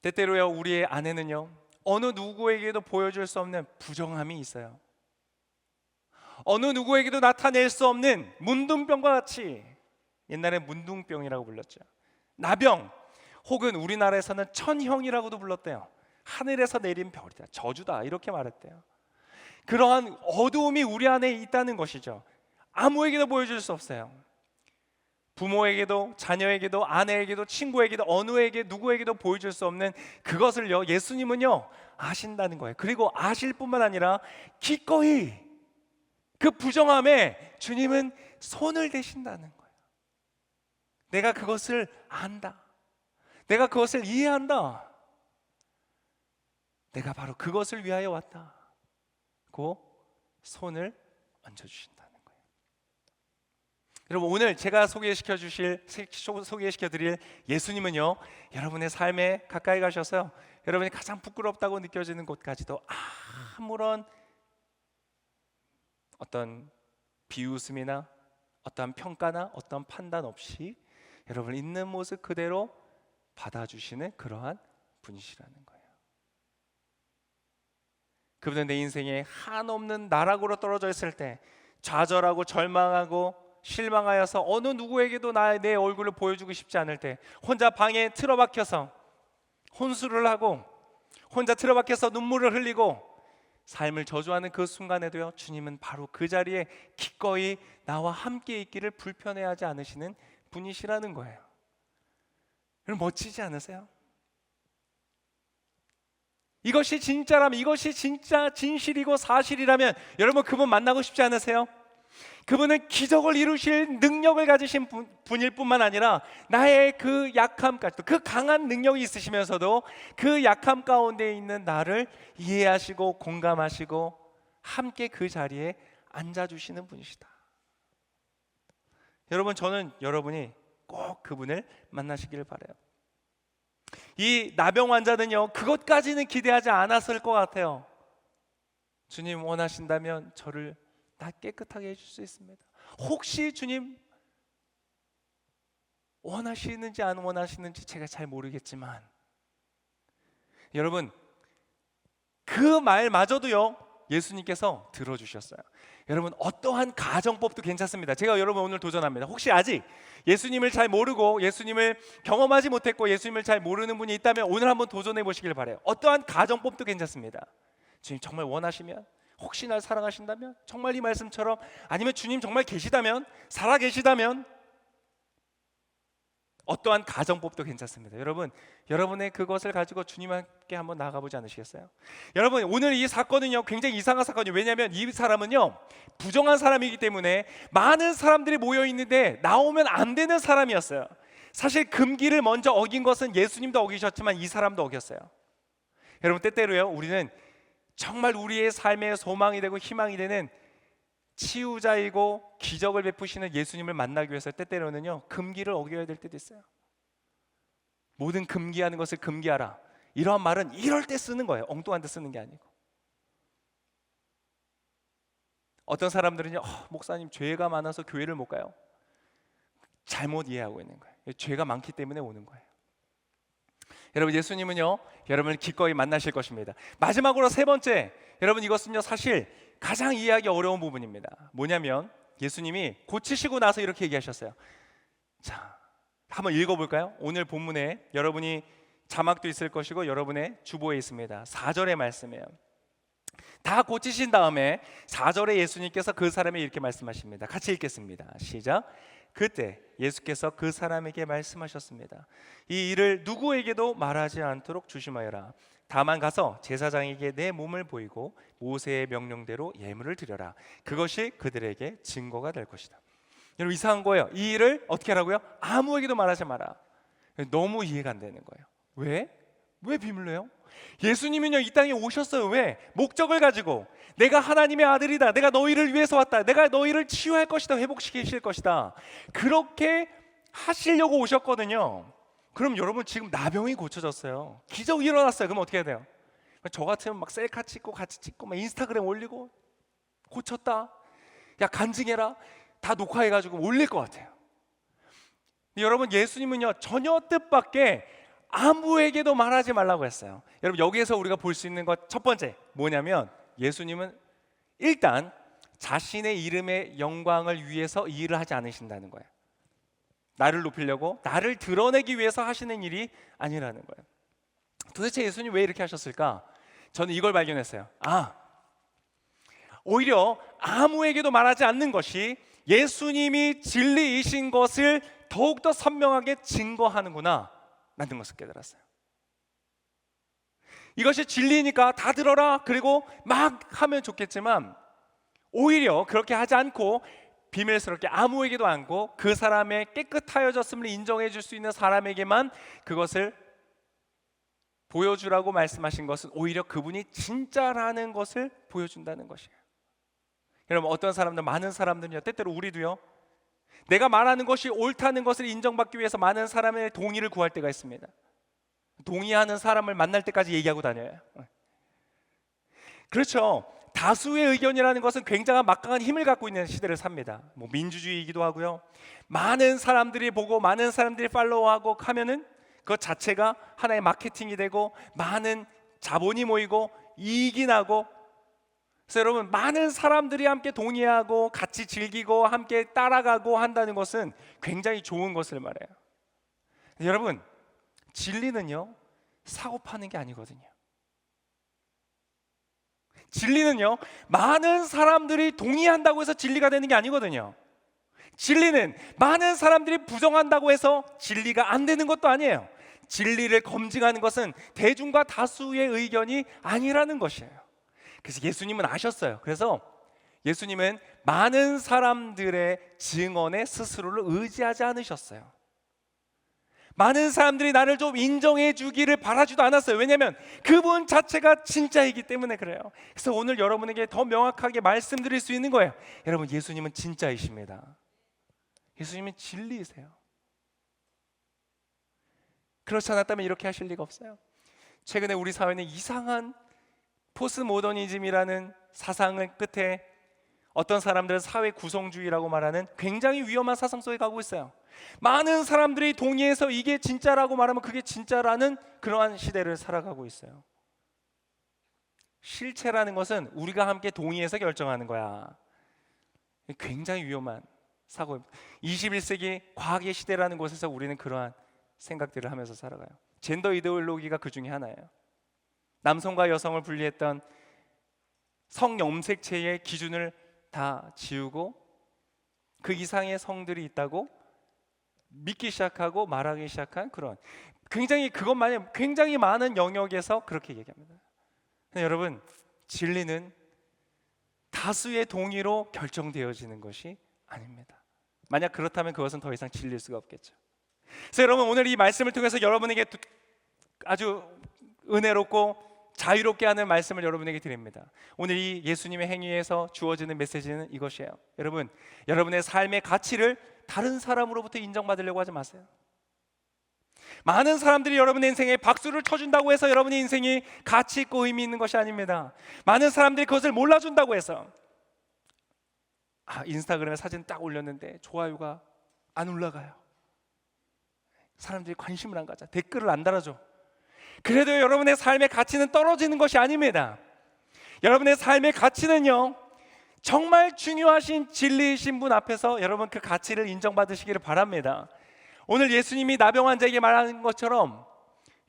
Speaker 4: 때때로요, 우리의 안에는요, 어느 누구에게도 보여줄 수 없는 부정함이 있어요. 어느 누구에게도 나타낼 수 없는 문둥병과 같이, 옛날에 문둥병이라고 불렀죠. 나병, 혹은 우리나라에서는 천형이라고도 불렀대요. 하늘에서 내린 별이다, 저주다, 이렇게 말했대요. 그러한 어두움이 우리 안에 있다는 것이죠. 아무에게도 보여줄 수 없어요. 부모에게도, 자녀에게도, 아내에게도, 친구에게도, 어느에게, 누구에게도 보여줄 수 없는 그것을요, 예수님은요 아신다는 거예요. 그리고 아실 뿐만 아니라 기꺼이 그 부정함에 주님은 손을 대신다는 거예요. 내가 그것을 안다, 내가 그것을 이해한다, 내가 바로 그것을 위하여 왔다고 손을 얹어주신다는 거예요. 여러분, 오늘 제가 소개시켜 드릴 예수님은요, 여러분의 삶에 가까이 가셔서 여러분이 가장 부끄럽다고 느껴지는 곳까지도 아무런 어떤 비웃음이나 어떤 평가나 어떤 판단 없이 여러분 있는 모습 그대로 받아주시는 그러한 분이시라는 거예요. 그분은 내 인생에 한없는 나락으로 떨어져 있을 때, 좌절하고 절망하고 실망하여서 어느 누구에게도 내 얼굴을 보여주고 싶지 않을 때, 혼자 방에 틀어박혀서 혼술을 하고 혼자 틀어박혀서 눈물을 흘리고 삶을 저주하는 그 순간에도요, 주님은 바로 그 자리에 기꺼이 나와 함께 있기를 불편해하지 않으시는 분이시라는 거예요. 여러분, 멋지지 않으세요? 이것이 진짜라면, 이것이 진짜 진실이고 사실이라면 여러분, 그분 만나고 싶지 않으세요? 그분은 기적을 이루실 능력을 가지신 분일 뿐만 아니라 나의 그 약함까지도, 그 강한 능력이 있으시면서도 그 약함 가운데 있는 나를 이해하시고 공감하시고 함께 그 자리에 앉아주시는 분이시다. 여러분, 저는 여러분이 꼭 그분을 만나시길 바라요. 이 나병 환자는요, 그것까지는 기대하지 않았을 것 같아요. 주님 원하신다면 저를 다 깨끗하게 해줄 수 있습니다. 혹시 주님 원하시는지 안 원하시는지 제가 잘 모르겠지만, 여러분, 그 말마저도요 예수님께서 들어주셨어요. 여러분, 어떠한 가정법도 괜찮습니다. 제가 여러분 오늘 도전합니다. 혹시 아직 예수님을 잘 모르고 예수님을 경험하지 못했고 예수님을 잘 모르는 분이 있다면 오늘 한번 도전해 보시길 바라요. 어떠한 가정법도 괜찮습니다. 주님 정말 원하시면, 혹시 날 사랑하신다면, 정말 이 말씀처럼, 아니면 주님 정말 계시다면, 살아 계시다면, 어떠한 가정법도 괜찮습니다. 여러분, 여러분의 그것을 가지고 주님께 한번 나가보지 않으시겠어요? 여러분, 오늘 이 사건은요 굉장히 이상한 사건이에요. 왜냐하면 이 사람은요 부정한 사람이기 때문에 많은 사람들이 모여 있는데 나오면 안 되는 사람이었어요. 사실 금기를 먼저 어긴 것은 예수님도 어기셨지만 이 사람도 어겼어요. 여러분, 때때로요 우리는 정말 우리의 삶의 소망이 되고 희망이 되는 치유자이고 기적을 베푸시는 예수님을 만나기 위해서 때때로는요 금기를 어겨야 될 때도 있어요. 모든 금기하는 것을 금기하라, 이러한 말은 이럴 때 쓰는 거예요. 엉뚱한 데 쓰는 게 아니고. 어떤 사람들은요 목사님 죄가 많아서 교회를 못 가요. 잘못 이해하고 있는 거예요. 죄가 많기 때문에 오는 거예요. 여러분, 예수님은요 여러분을 기꺼이 만나실 것입니다. 마지막으로 세 번째, 여러분 이것은요 사실 가장 이해하기 어려운 부분입니다. 뭐냐면 예수님이 고치시고 나서 이렇게 얘기하셨어요. 자, 한번 읽어볼까요? 오늘 본문에 여러분이 자막도 있을 것이고 여러분의 주보에 있습니다. 4절의 말씀이에요. 다 고치신 다음에 4절에 예수님께서 그 사람에게 이렇게 말씀하십니다. 같이 읽겠습니다. 시작. 그때 예수께서 그 사람에게 말씀하셨습니다. 이 일을 누구에게도 말하지 않도록 조심하여라. 다만 가서 제사장에게 내 몸을 보이고 모세의 명령대로 예물을 드려라. 그것이 그들에게 증거가 될 것이다. 여러분, 이상한 거예요. 이 일을 어떻게 하라고요? 아무에게도 말하지 마라. 너무 이해가 안 되는 거예요. 왜? 왜 비밀로 해요? 예수님은요 이 땅에 오셨어요. 왜? 목적을 가지고 내가 하나님의 아들이다, 내가 너희를 위해서 왔다, 내가 너희를 치유할 것이다, 회복시키실 것이다, 그렇게 하시려고 오셨거든요. 그럼 여러분 지금 나병이 고쳐졌어요. 기적이 일어났어요. 그럼 어떻게 해야 돼요? 저 같으면 막 셀카 찍고 같이 찍고 막 인스타그램 올리고 고쳤다, 야 간증해라, 다 녹화해가지고 올릴 것 같아요. 여러분 예수님은요 전혀 뜻밖의 아무에게도 말하지 말라고 했어요. 여러분 여기에서 우리가 볼 수 있는 것 첫 번째 뭐냐면, 예수님은 일단 자신의 이름의 영광을 위해서 이 일을 하지 않으신다는 거예요. 나를 높이려고, 나를 드러내기 위해서 하시는 일이 아니라는 거예요. 도대체 예수님 왜 이렇게 하셨을까? 저는 이걸 발견했어요. 오히려 아무에게도 말하지 않는 것이 예수님이 진리이신 것을 더욱더 선명하게 증거하는구나 라는 것을 깨달았어요. 이것이 진리니까 다 들어라 그리고 막 하면 좋겠지만, 오히려 그렇게 하지 않고 비밀스럽게 아무에게도 않고 그 사람의 깨끗하여졌음을 인정해 줄 수 있는 사람에게만 그것을 보여주라고 말씀하신 것은 오히려 그분이 진짜라는 것을 보여준다는 것이에요. 여러분 어떤 사람들, 많은 사람들은요, 때때로 우리도요, 내가 말하는 것이 옳다는 것을 인정받기 위해서 많은 사람의 동의를 구할 때가 있습니다. 동의하는 사람을 만날 때까지 얘기하고 다녀요. 그렇죠. 다수의 의견이라는 것은 굉장한 막강한 힘을 갖고 있는 시대를 삽니다. 뭐 민주주의이기도 하고요. 많은 사람들이 보고 많은 사람들이 팔로우하고 하면은 그 자체가 하나의 마케팅이 되고 많은 자본이 모이고 이익이 나고, 그래서 여러분 많은 사람들이 함께 동의하고 같이 즐기고 함께 따라가고 한다는 것은 굉장히 좋은 것을 말해요. 여러분 진리는요 사고 파는 게 아니거든요. 진리는요 많은 사람들이 동의한다고 해서 진리가 되는 게 아니거든요. 진리는 많은 사람들이 부정한다고 해서 진리가 안 되는 것도 아니에요. 진리를 검증하는 것은 대중과 다수의 의견이 아니라는 것이에요. 그래서 예수님은 아셨어요. 그래서 예수님은 많은 사람들의 증언에 스스로를 의지하지 않으셨어요. 많은 사람들이 나를 좀 인정해 주기를 바라지도 않았어요. 왜냐하면 그분 자체가 진짜이기 때문에 그래요. 그래서 오늘 여러분에게 더 명확하게 말씀드릴 수 있는 거예요. 여러분 예수님은 진짜이십니다. 예수님은 진리이세요. 그렇지 않았다면 이렇게 하실 리가 없어요. 최근에 우리 사회는 이상한 포스모더니즘이라는 사상을 끝에 어떤 사람들은 사회 구성주의라고 말하는 굉장히 위험한 사상 속에 가고 있어요. 많은 사람들이 동의해서 이게 진짜라고 말하면 그게 진짜라는 그러한 시대를 살아가고 있어요. 실체라는 것은 우리가 함께 동의해서 결정하는 거야. 굉장히 위험한 사고입니다. 21세기 과학의 시대라는 곳에서 우리는 그러한 생각들을 하면서 살아가요. 젠더 이데올로기가 그 중에 하나예요. 남성과 여성을 분리했던 성염색체의 기준을 다 지우고 그 이상의 성들이 있다고 믿기 시작하고 말하기 시작한 그런, 굉장히 그것만이 굉장히 많은 영역에서 그렇게 얘기합니다. 근데 여러분 진리는 다수의 동의로 결정되어지는 것이 아닙니다. 만약 그렇다면 그것은 더 이상 진리일 수가 없겠죠. 그래서 여러분 오늘 이 말씀을 통해서 여러분에게 아주 은혜롭고 자유롭게 하는 말씀을 여러분에게 드립니다. 오늘 이 예수님의 행위에서 주어지는 메시지는 이것이에요. 여러분, 여러분의 삶의 가치를 다른 사람으로부터 인정받으려고 하지 마세요. 많은 사람들이 여러분의 인생에 박수를 쳐준다고 해서 여러분의 인생이 가치 있고 의미 있는 것이 아닙니다. 많은 사람들이 그것을 몰라준다고 해서 인스타그램에 사진 딱 올렸는데 좋아요가 안 올라가요. 사람들이 관심을 안 가져, 댓글을 안 달아줘. 그래도 여러분의 삶의 가치는 떨어지는 것이 아닙니다. 여러분의 삶의 가치는요 정말 중요하신 진리이신 분 앞에서 여러분 그 가치를 인정받으시기를 바랍니다. 오늘 예수님이 나병 환자에게 말하는 것처럼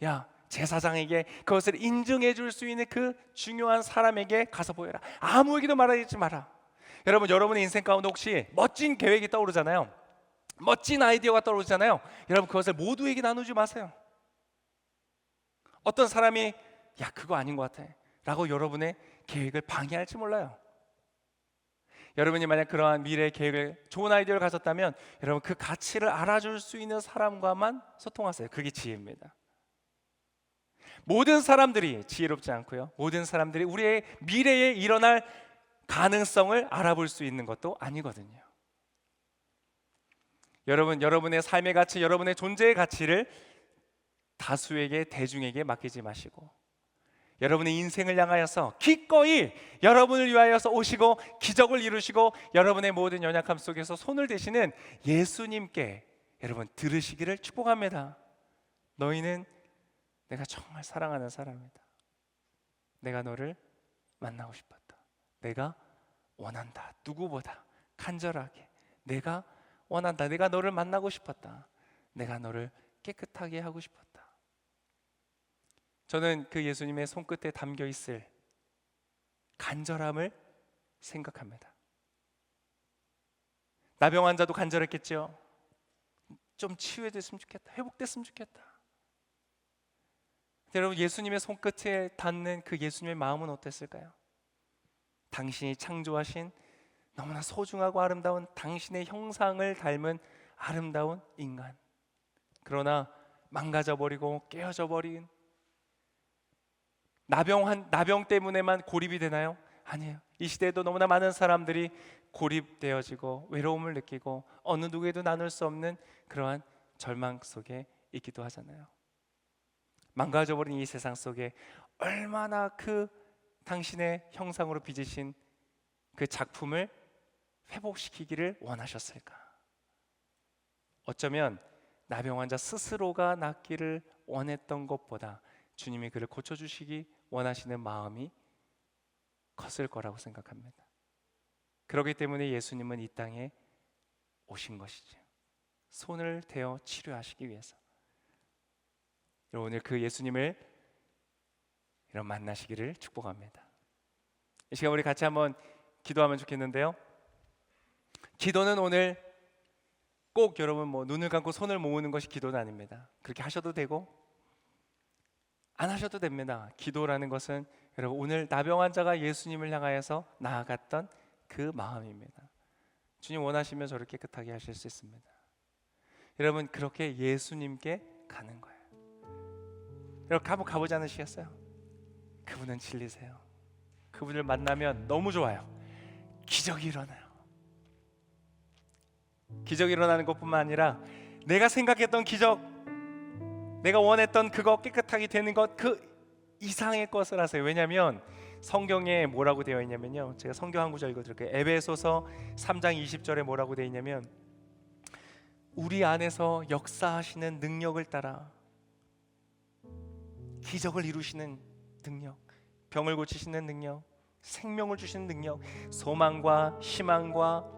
Speaker 4: 야 제사장에게 그것을 인정해 줄 수 있는 그 중요한 사람에게 가서 보여라. 아무에게도 말하지 마라. 여러분 여러분의 인생 가운데 혹시 멋진 계획이 떠오르잖아요. 멋진 아이디어가 떠오르잖아요. 여러분 그것을 모두에게 나누지 마세요. 어떤 사람이 야 그거 아닌 것 같아 라고 여러분의 계획을 방해할지 몰라요. 여러분이 만약 그러한 미래의 계획을, 좋은 아이디어를 가졌다면 여러분 그 가치를 알아줄 수 있는 사람과만 소통하세요. 그게 지혜입니다. 모든 사람들이 지혜롭지 않고요. 모든 사람들이 우리의 미래에 일어날 가능성을 알아볼 수 있는 것도 아니거든요. 여러분, 여러분의 삶의 가치, 여러분의 존재의 가치를 다수에게, 대중에게 맡기지 마시고 여러분의 인생을 향하여서 기꺼이 여러분을 위하여서 오시고 기적을 이루시고 여러분의 모든 연약함 속에서 손을 대시는 예수님께 여러분 들으시기를 축복합니다. 너희는 내가 정말 사랑하는 사람이다. 내가 너를 만나고 싶었다. 내가 원한다. 누구보다 간절하게 내가 원한다. 내가 너를 만나고 싶었다. 내가 너를 깨끗하게 하고 싶었다. 저는 그 예수님의 손끝에 담겨 있을 간절함을 생각합니다. 나병 환자도 간절했겠죠. 좀 치유됐으면 좋겠다. 회복됐으면 좋겠다. 여러분, 예수님의 손끝에 닿는 그 예수님의 마음은 어땠을까요? 당신이 창조하신 너무나 소중하고 아름다운 당신의 형상을 닮은 아름다운 인간. 그러나 망가져버리고 깨어져버린 나병 때문에만 고립이 되나요? 아니에요. 이 시대에도 너무나 많은 사람들이 고립되어지고 외로움을 느끼고 어느 누구에도 나눌 수 없는 그러한 절망 속에 있기도 하잖아요. 망가져버린 이 세상 속에 얼마나 그 당신의 형상으로 빚으신 그 작품을 회복시키기를 원하셨을까? 어쩌면 나병 환자 스스로가 낫기를 원했던 것보다 주님이 그를 고쳐주시기 원하시는 마음이 컸을 거라고 생각합니다. 그렇기 때문에 예수님은 이 땅에 오신 것이죠. 손을 대어 치료하시기 위해서. 오늘 그 예수님을 이런 만나시기를 축복합니다. 이 시간 우리 같이 한번 기도하면 좋겠는데요. 기도는 오늘 꼭 여러분 눈을 감고 손을 모으는 것이 기도는 아닙니다. 그렇게 하셔도 되고 안 하셔도 됩니다. 기도라는 것은 여러분 오늘 나병 환자가 예수님을 향하여서 나아갔던 그 마음입니다. 주님 원하시면 저를 깨끗하게 하실 수 있습니다. 여러분 그렇게 예수님께 가는 거예요. 여러분 한번 가보지 않으시겠어요? 그분은 진리세요. 그분을 만나면 너무 좋아요. 기적이 일어나요. 기적이 일어나는 것뿐만 아니라 내가 생각했던 기적, 내가 원했던 그거 깨끗하게 되는 것, 그 이상의 것을 하세요. 왜냐하면 성경에 뭐라고 되어 있냐면요, 제가 성경 한 구절 읽어드릴게요. 에베소서 3장 20절에 뭐라고 되어 있냐면 우리 안에서 역사하시는 능력을 따라 기적을 이루시는 능력, 병을 고치시는 능력, 생명을 주시는 능력, 소망과 희망과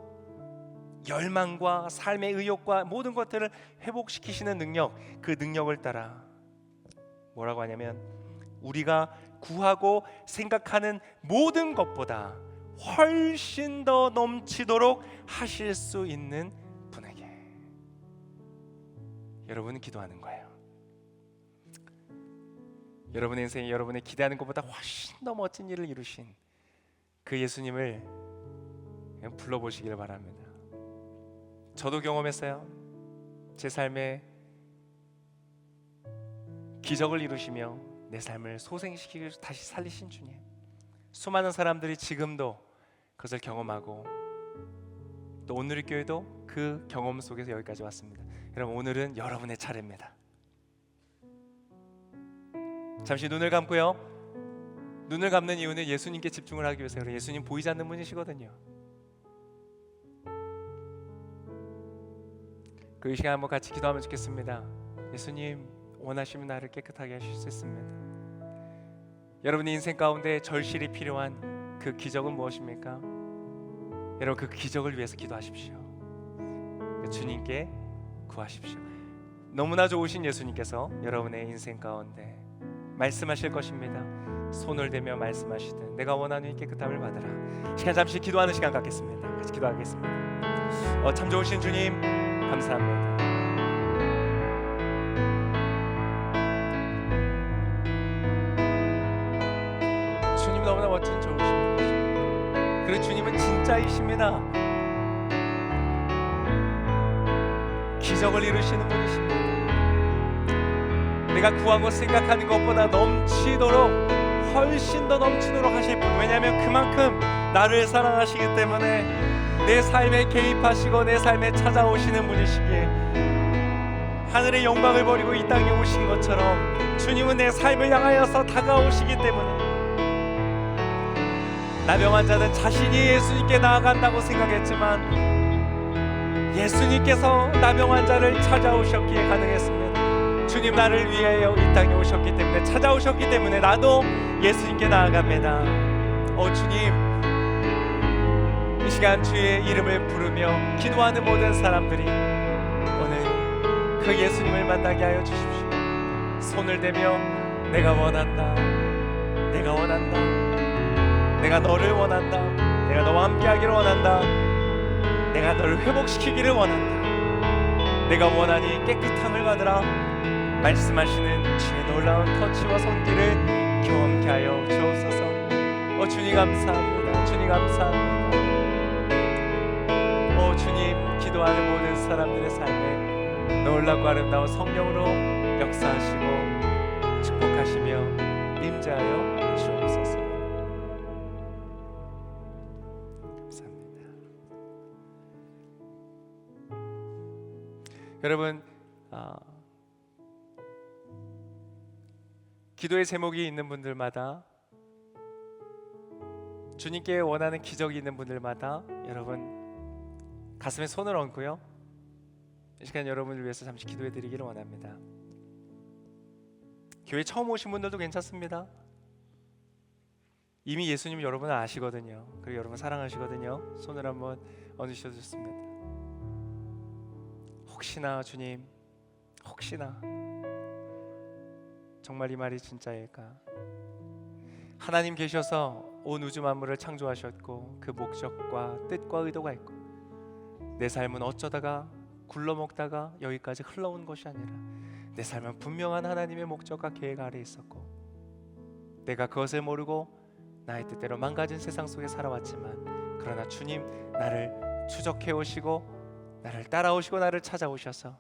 Speaker 4: 열망과 삶의 의욕과 모든 것들을 회복시키시는 능력, 그 능력을 따라 뭐라고 하냐면 우리가 구하고 생각하는 모든 것보다 훨씬 더 넘치도록 하실 수 있는 분에게 여러분은 기도하는 거예요. 여러분의 인생에 여러분의 기대하는 것보다 훨씬 더 멋진 일을 이루신 그 예수님을 그냥 불러보시기를 바랍니다. 저도 경험했어요. 제 삶에 기적을 이루시며 내 삶을 소생시키기 위해서 다시 살리신 주님, 수많은 사람들이 지금도 그것을 경험하고 또 오늘의 교회도 그 경험 속에서 여기까지 왔습니다. 여러분 오늘은 여러분의 차례입니다. 잠시 눈을 감고요. 눈을 감는 이유는 예수님께 집중을 하기 위해서. 예수님 보이지 않는 분이시거든요. 그 시간 한번 같이 기도하면 좋겠습니다. 예수님 원하시면 나를 깨끗하게 하실 수 있습니다. 여러분의 인생 가운데 절실히 필요한 그 기적은 무엇입니까? 여러분 그 기적을 위해서 기도하십시오. 주님께 구하십시오. 너무나 좋으신 예수님께서 여러분의 인생 가운데 말씀하실 것입니다. 손을 대며 말씀하시듯 내가 원하는 깨끗함을 받으라. 시간 잠시 기도하는 시간 갖겠습니다. 같이 기도하겠습니다. 참 좋으신 주님 감사합니다. 주님 너무나 멋진 좋으신 분이십니다. 그리고 주님은 진짜이십니다. 기적을 이루시는 분이십니다. 우리가 구하고 생각하는 것보다 넘치도록, 훨씬 더 넘치도록 하실 분. 왜냐하면 그만큼 나를 사랑하시기 때문에 내 삶에 개입하시고 내 삶에 찾아오시는 분이시기에, 하늘의 영광을 버리고 이 땅에 오신 것처럼 주님은 내 삶을 향하여서 다가오시기 때문에, 나병 환자는 자신이 예수님께 나아간다고 생각했지만 예수님께서 나병 환자를 찾아오셨기에 가능했습니다. 주님 나를 위하여 이 땅에 오셨기 때문에, 찾아오셨기 때문에 나도 예수님께 나아갑니다. 주님, 이 시간 주의 이름을 부르며 기도하는 모든 사람들이 오늘 그 예수님을 만나게 하여 주십시오. 손을 대며 내가 원한다, 내가 원한다, 내가 너를 원한다, 내가 너와 함께하기를 원한다, 내가 너를 회복시키기를 원한다, 내가 원하니 깨끗함을 받으라 말씀하시는 주의 놀라운 터치와 손길을 경험케 하여 주옵소서. 주님 감사합니다. 주님 감사합니다. 주님, 기도하는 모든 사람들의 삶에 놀랍고 아름다운 성령으로 역사하시고 축복하시며 임재하여 주옵소서. 감사합니다. 여러분, 기도의 제목이 있는 분들마다, 주님께 원하는 기적이 있는 분들마다 여러분 가슴에 손을 얹고요, 이 시간 여러분을 위해서 잠시 기도해 드리기를 원합니다. 교회 처음 오신 분들도 괜찮습니다. 이미 예수님 여러분을 아시거든요. 그리고 여러분 사랑하시거든요. 손을 한번 얹으셔도 좋습니다. 혹시나 주님, 혹시나 정말 이 말이 진짜일까? 하나님 계셔서 온 우주 만물을 창조하셨고 그 목적과 뜻과 의도가 있고, 내 삶은 어쩌다가 굴러먹다가 여기까지 흘러온 것이 아니라 내 삶은 분명한 하나님의 목적과 계획 아래 있었고, 내가 그것을 모르고 나의 뜻대로 망가진 세상 속에 살아왔지만, 그러나 주님 나를 추적해 오시고 나를 따라오시고 나를 찾아오셔서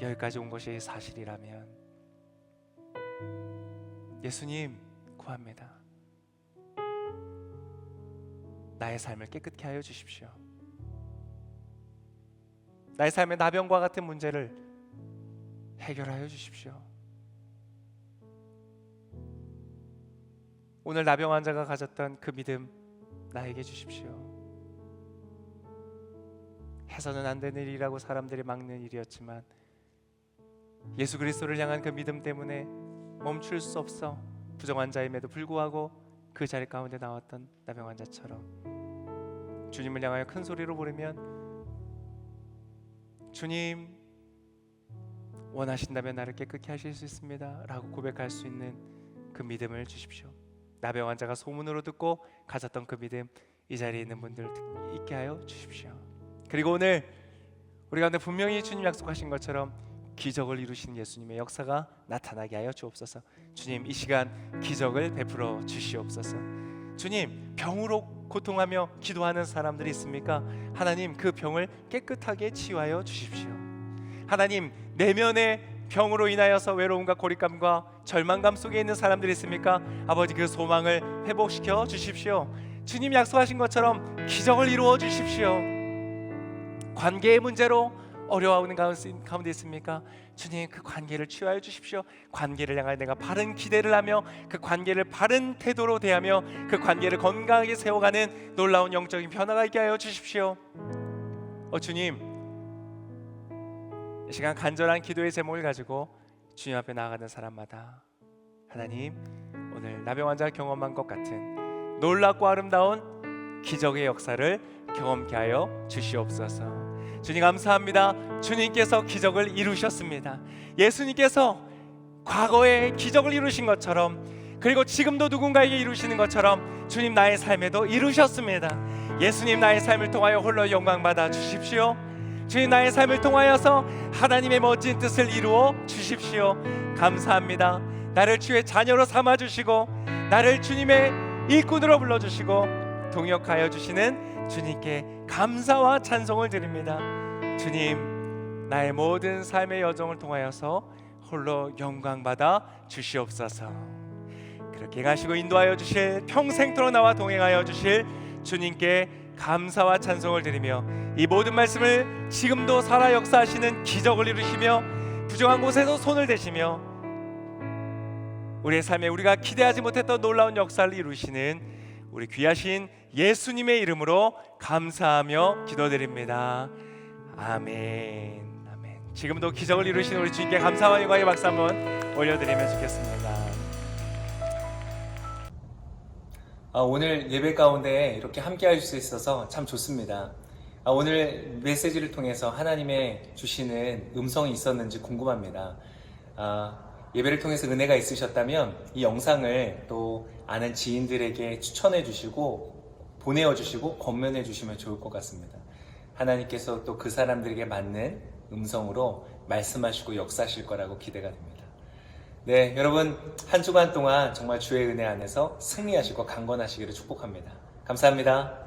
Speaker 4: 여기까지 온 것이 사실이라면 예수님 구합니다. 나의 삶을 깨끗게 하여 주십시오. 나의 삶의 나병과 같은 문제를 해결하여 주십시오. 오늘 나병 환자가 가졌던 그 믿음 나에게 주십시오. 해서는 안 되는 일이라고 사람들이 막는 일이었지만, 예수 그리스도를 향한 그 믿음 때문에 멈출 수 없어 부정 환자임에도 불구하고 그 자리 가운데 나왔던 나병 환자처럼 주님을 향하여 큰 소리로 부르면, 주님 원하신다면 나를 깨끗게 하실 수 있습니다 라고 고백할 수 있는 그 믿음을 주십시오. 나병 환자가 소문으로 듣고 가졌던 그 믿음, 이 자리에 있는 분들 있게 하여 주십시오. 그리고 오늘 우리 가운데 분명히 주님 약속하신 것처럼 기적을 이루시는 예수님의 역사가 나타나게 하여 주옵소서. 주님, 이 시간 기적을 베풀어 주시옵소서. 주님, 병으로 고통하며 기도하는 사람들이 있습니까? 하나님, 그 병을 깨끗하게 치유하여 주십시오. 하나님, 내면의 병으로 인하여서 외로움과 고립감과 절망감 속에 있는 사람들이 있습니까? 아버지, 그 소망을 회복시켜 주십시오. 주님 약속하신 것처럼 기적을 이루어 주십시오. 관계의 문제로 어려워하는 가운데 있습니까? 주님, 그 관계를 치유하여 주십시오. 관계를 향하여 내가 바른 기대를 하며 그 관계를 바른 태도로 대하며 그 관계를 건강하게 세워가는 놀라운 영적인 변화가 있게 하여 주십시오. 주님, 이 시간 간절한 기도의 제목을 가지고 주님 앞에 나아가는 사람마다, 하나님, 오늘 나병 환자 경험한 것 같은 놀랍고 아름다운 기적의 역사를 경험케 하여 주시옵소서. 주님 감사합니다. 주님께서 기적을 이루셨습니다. 예수님께서 과거에 기적을 이루신 것처럼, 그리고 지금도 누군가에게 이루시는 것처럼 주님 나의 삶에도 이루셨습니다. 예수님, 나의 삶을 통하여 홀로 영광 받아 주십시오. 주님, 나의 삶을 통하여서 하나님의 멋진 뜻을 이루어 주십시오. 감사합니다. 나를 주의 자녀로 삼아주시고 나를 주님의 일꾼으로 불러주시고 동역하여 주시는 주님께 감사와 찬송을 드립니다. 주님, 나의 모든 삶의 여정을 통하여서 홀로 영광 받아 주시옵소서. 그렇게 가시고 인도하여 주실, 평생토록 나와 동행하여 주실 주님께 감사와 찬송을 드리며 이 모든 말씀을 지금도 살아 역사하시는 기적을 이루시며 부정한 곳에서 손을 대시며 우리의 삶에 우리가 기대하지 못했던 놀라운 역사를 이루시는 우리 귀하신 예수님의 이름으로 감사하며 기도드립니다. 아멘. 아멘. 지금도 기적을 이루시는 우리 주님께 감사와 영광의 박수 한번 올려드리면 좋겠습니다.
Speaker 5: 오늘 예배 가운데 이렇게 함께 할 수 있어서 참 좋습니다. 오늘 메시지를 통해서 하나님의 주시는 음성이 있었는지 궁금합니다. 예배를 통해서 은혜가 있으셨다면 이 영상을 또 아는 지인들에게 추천해 주시고 보내어 주시고 권면해 주시면 좋을 것 같습니다. 하나님께서 또 그 사람들에게 맞는 음성으로 말씀하시고 역사하실 거라고 기대가 됩니다. 네, 여러분 한 주간 동안 정말 주의 은혜 안에서 승리하시고 강건하시기를 축복합니다. 감사합니다.